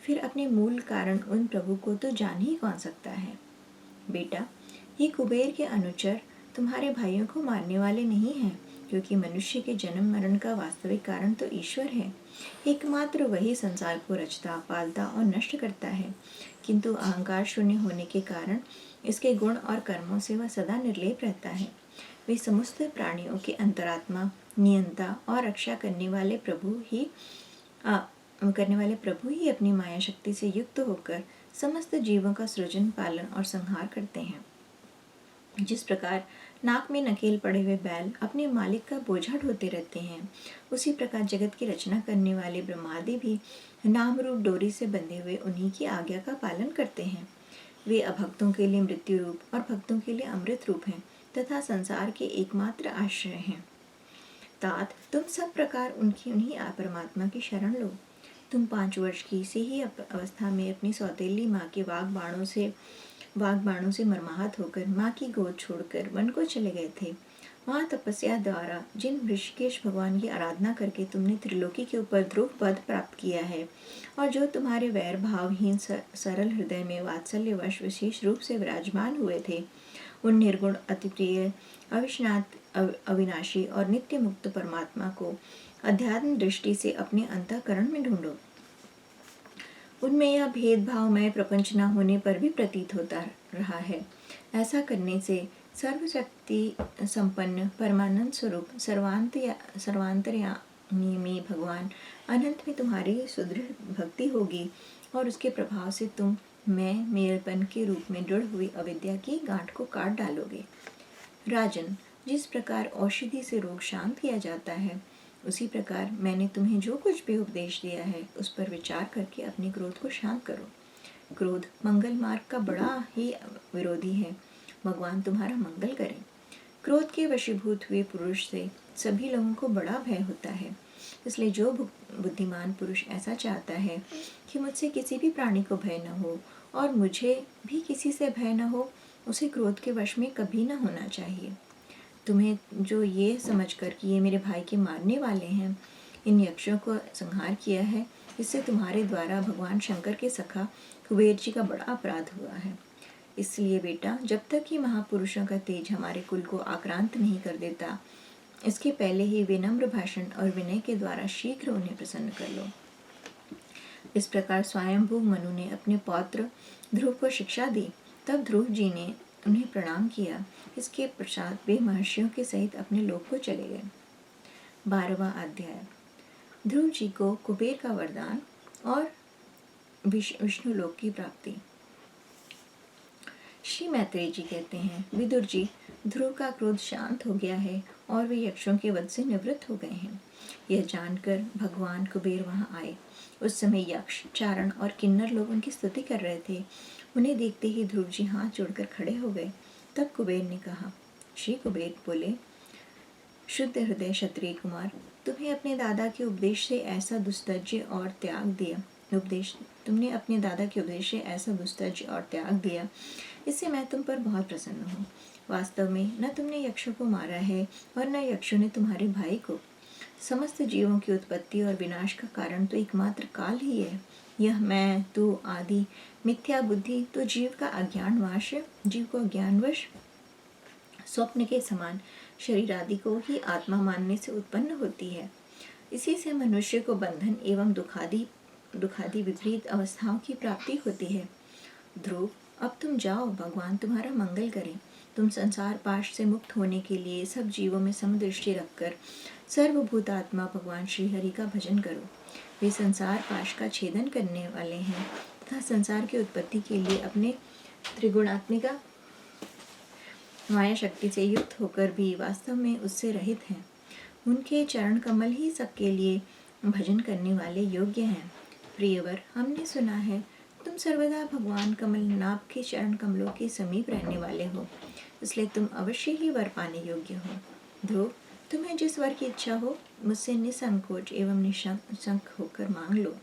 फिर अपने मूल कारण उन प्रभु को तो जान ही कौन सकता है। बेटा, ये कुबेर के अनुचर तुम्हारे भाइयों को मारने वाले नहीं हैं, क्योंकि मनुष्य के जन्म मरण का वास्तविक कारण तो ईश्वर है। एकमात्र वही संसार को रचता, पालता और नष्ट करता है, किंतु अहंकार शून्य होने के कारण इसके गुण और कर्मों से वह सदा निर्लेप रहता है। वे समस्त प्राणियों के अंतरात्मा, नियंता और रक्षा करने वाले प्रभु ही अपनी माया शक्ति से युक्त होकर समस्त जीवों का सृजन, पालन और संहार करते हैं। जिस प्रकार नाक में नकेल पड़े हुए बैल अपने मालिक का बोझा ढोते रहते हैं, उसी प्रकार जगत की रचना करने वाले ब्रह्मादि भी नाम रूप डोरी से बंधे हुए उन्हीं की आज्ञा का पालन करते हैं। वे अभक्तों के लिए मृत्यु रूप और भक्तों के लिए अमृत रूप हैं तथा संसार के एकमात्र आश्रय हैं। तात, तुम सब प्रकार उन्हीं परमात्मा की शरण लो। तुम 5 वर्ष की से ही अवस्था में अपनी सौतेली माँ के वाग बाणों से वाग्बाणों से मर्माहत होकर माँ की गोद छोड़कर वन को चले गए थे। वहाँ तपस्या द्वारा जिन ऋषिकेश भगवान की आराधना करके तुमने त्रिलोकी के ऊपर ध्रुव पद प्राप्त किया है और जो तुम्हारे वैर भावहीन सरल हृदय में वात्सल्यवश विशेष रूप से विराजमान हुए थे, उन निर्गुण अतिप्रिय अविनाशी और नित्य मुक्त परमात्मा को अध्यात्म दृष्टि से अपने अंतःकरण में ढूंढो। उनमें यह भेदभावमय प्रपंच न होने पर भी प्रतीत होता रहा है। ऐसा करने से सर्वशक्ति संपन्न परमानंद स्वरूप सर्वांतर्यामी में भगवान अनंत में तुम्हारी सुदृढ़ भक्ति होगी और उसके प्रभाव से तुम मेरेपन के रूप में दृढ़ हुई अविद्या की गांठ को काट डालोगे। राजन, जिस प्रकार औषधि से रोग शांत किया जाता है, उसी प्रकार मैंने तुम्हें जो कुछ भी उपदेश दिया है उस पर विचार करके अपने क्रोध को शांत करो। क्रोध मंगल मार्ग का बड़ा ही विरोधी है। भगवान तुम्हारा मंगल करें। क्रोध के वशीभूत हुए पुरुष से सभी लोगों को बड़ा भय होता है। इसलिए जो बुद्धिमान पुरुष ऐसा चाहता है कि मुझसे किसी भी प्राणी को भय न हो और मुझे भी किसी से भय न हो, उसे क्रोध के वश में कभी न होना चाहिए। तुम्हें जो ये समझकर कि ये मेरे भाई के मारने वाले हैं, इन यक्षों को संहार किया है, इससे तुम्हारे द्वारा भगवान शंकर के सखा कुबेर जी का बड़ा अपराध हुआ है। इसलिए बेटा, जब तक कि महापुरुषों का तेज हमारे कुल को आक्रांत नहीं कर देता, इसके पहले ही विनम्र भाषण और विनय के द्वारा शीघ्र उन्हें प्रसन्न कर लो। इस प्रकार स्वयंभू मनु ने अपने पौत्र ध्रुव को शिक्षा दी। तब ध्रुव जी ने उन्हें प्रणाम किया। इसके पश्चात वे महर्षियों के सहित अपने लोक को चले गए। 12वां अध्याय। ध्रुव जी को कुबेर का वरदान और विष्णु लोक की प्राप्ति। श्री मैत्रेय जी कहते हैं, विदुर जी, ध्रुव का क्रोध शांत हो गया है और वे यक्षों के वध से निवृत्त हो गए हैं। यह जानकर भगवान कुबेर वहां आए। उस समय यक्ष, चारण और किन्नर लोग उनकी स्तुति कर रहे थे। उन्हें देखते ही ध्रुव जी हाथ जोड़कर खड़े हो गए। तब कुबेर ने कहा, श्री कुबेर बोले, शुद्ध हृदय क्षत्रिय कुमार, तुम्हें अपने दादा के उपदेश से ऐसा दुस्तज्य और त्याग दिया तुमने अपने दादा के उपदेश से ऐसा दुस्तज्य और त्याग दिया, इससे मैं तुम पर बहुत प्रसन्न हूँ। वास्तव में न तुमने यक्षों को मारा है और न यक्षों ने तुम्हारे भाई को। समस्त जीवों की उत्पत्ति और विनाश का कारण तो एकमात्र काल ही है। यह मैं, तू आदि मिथ्या बुद्धि तो जीव को अज्ञानवश स्वप्न के समान शरीर आदि को ही आत्मा मानने से उत्पन्न होती है। इसी से मनुष्य को बंधन एवं दुखादि विपरीत अवस्थाओं की प्राप्ति होती है। ध्रुव, अब तुम जाओ, भगवान तुम्हारा मंगल करें। तुम संसार पाश से मुक्त होने के लिए सब जीवों में समदृष्टि रखकर सर्वभूतात्मा भगवान श्री हरि का भजन करो। वे संसार पाश का छेदन करने वाले हैं तथा संसार की उत्पत्ति के लिए अपने त्रिगुणात्मिका माया शक्ति से युक्त होकर भी वास्तव में उससे रहित हैं। उनके चरण कमल ही सबके लिए भजन करने वाले योग्य हैं। प्रियवर, हमने सुना है तुम सर्वदा भगवान कमलनाभ के चरण कमलों के समीप रहने वाले हो, इसलिए तुम अवश्य ही वर पाने योग्य हो। ध्रुव, तुम्हें जिस वर की इच्छा हो मुझसे निसंकोच एवं निशंक होकर मांग लो।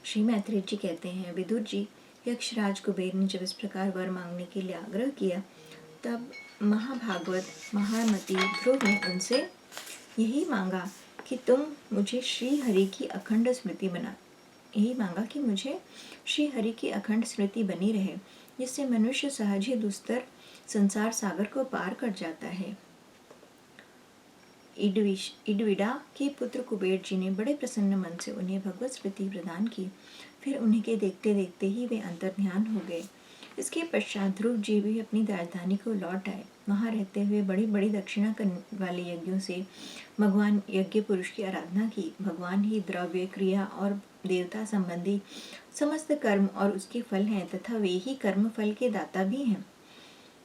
श्री मैत्रेय जी कहते हैं, विदुर जी, यक्षराज कुबेर ने जब इस प्रकार वर मांगने के लिए आग्रह किया, तब महाभागवत महामती ध्रुव ने उनसे यही मांगा कि मुझे श्री हरि की अखंड स्मृति बनी रहे, जिससे मनुष्य सहज ही दुस्तर संसार सागर को पार कर जाता है। इडविडा के पुत्र कुबेर जी ने बड़े प्रसन्न मन से उन्हें भगवत स्मृति प्रदान की। फिर उन्हें के देखते देखते ही वे अंतर्ध्यान हो गए। इसके पश्चात ध्रुव जी भी अपनी राजधानी को लौट आए। वहाँ रहते हुए बड़ी बड़ी दक्षिणा करने वाले यज्ञों से भगवान यज्ञ पुरुष की आराधना की। भगवान ही द्रव्य, क्रिया और देवता संबंधी समस्त कर्म और उसके फल हैं तथा वे ही कर्म फल के दाता भी हैं।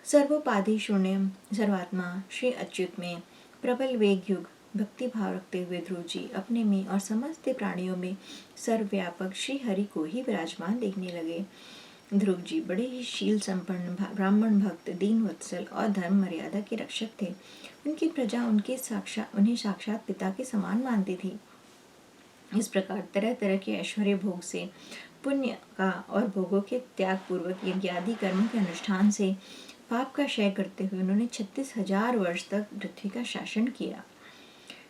सर्वोपाधि शून्य सर्वात्मा श्री अच्युत में प्रबल वेग युग भक्ति भाव रखते हुए ध्रुव जी अपने में और समस्त प्राणियों में सर्वव्यापक श्री हरि को ही विराजमान देखने लगे। ध्रुव जी बड़े ही शील संपन्न ब्राह्मण भक्त, दीन वत्सल और धर्म मर्यादा के रक्षक थे। उनकी प्रजा उन्हें साक्षात पिता के समान मानती थी। इस प्रकार तरह तरह के ऐश्वर्य भोग से पुण्य का और भोगों के त्याग पूर्वक यज्ञादि कर्मों के अनुष्ठान से पाप का क्षय करते हुए उन्होंने 36,000 वर्ष तक पृथ्वी का शासन किया।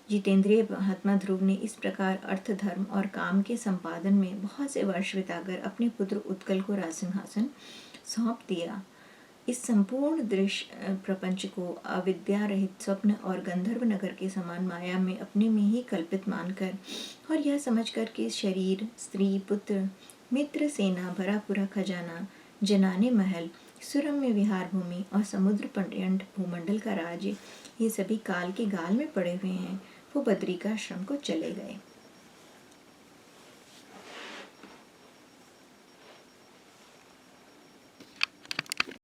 जितेंद्रिय महात्मा ध्रुव ने इस प्रकार अर्थ, धर्म और काम के संपादन में बहुत से वर्ष बिताकर अपने पुत्र उत्कल को राजसिंहासन सौंप दिया। इस संपूर्ण दृश्य प्रपंच को अविद्या रहित स्वप्न और गंधर्व नगर के समान माया में अपने में ही कल्पित मानकर और यह समझकर कि शरीर, स्त्री, पुत्र, मित्र, सेना, भरा पूरा खजाना, जनाने महल, सुरम्य विहार भूमि और समुद्र पर्यंत भूमंडल का राज्य ये सभी काल के गाल में पड़े हुए हैं, वो बद्रिकाश्रम को चले गए।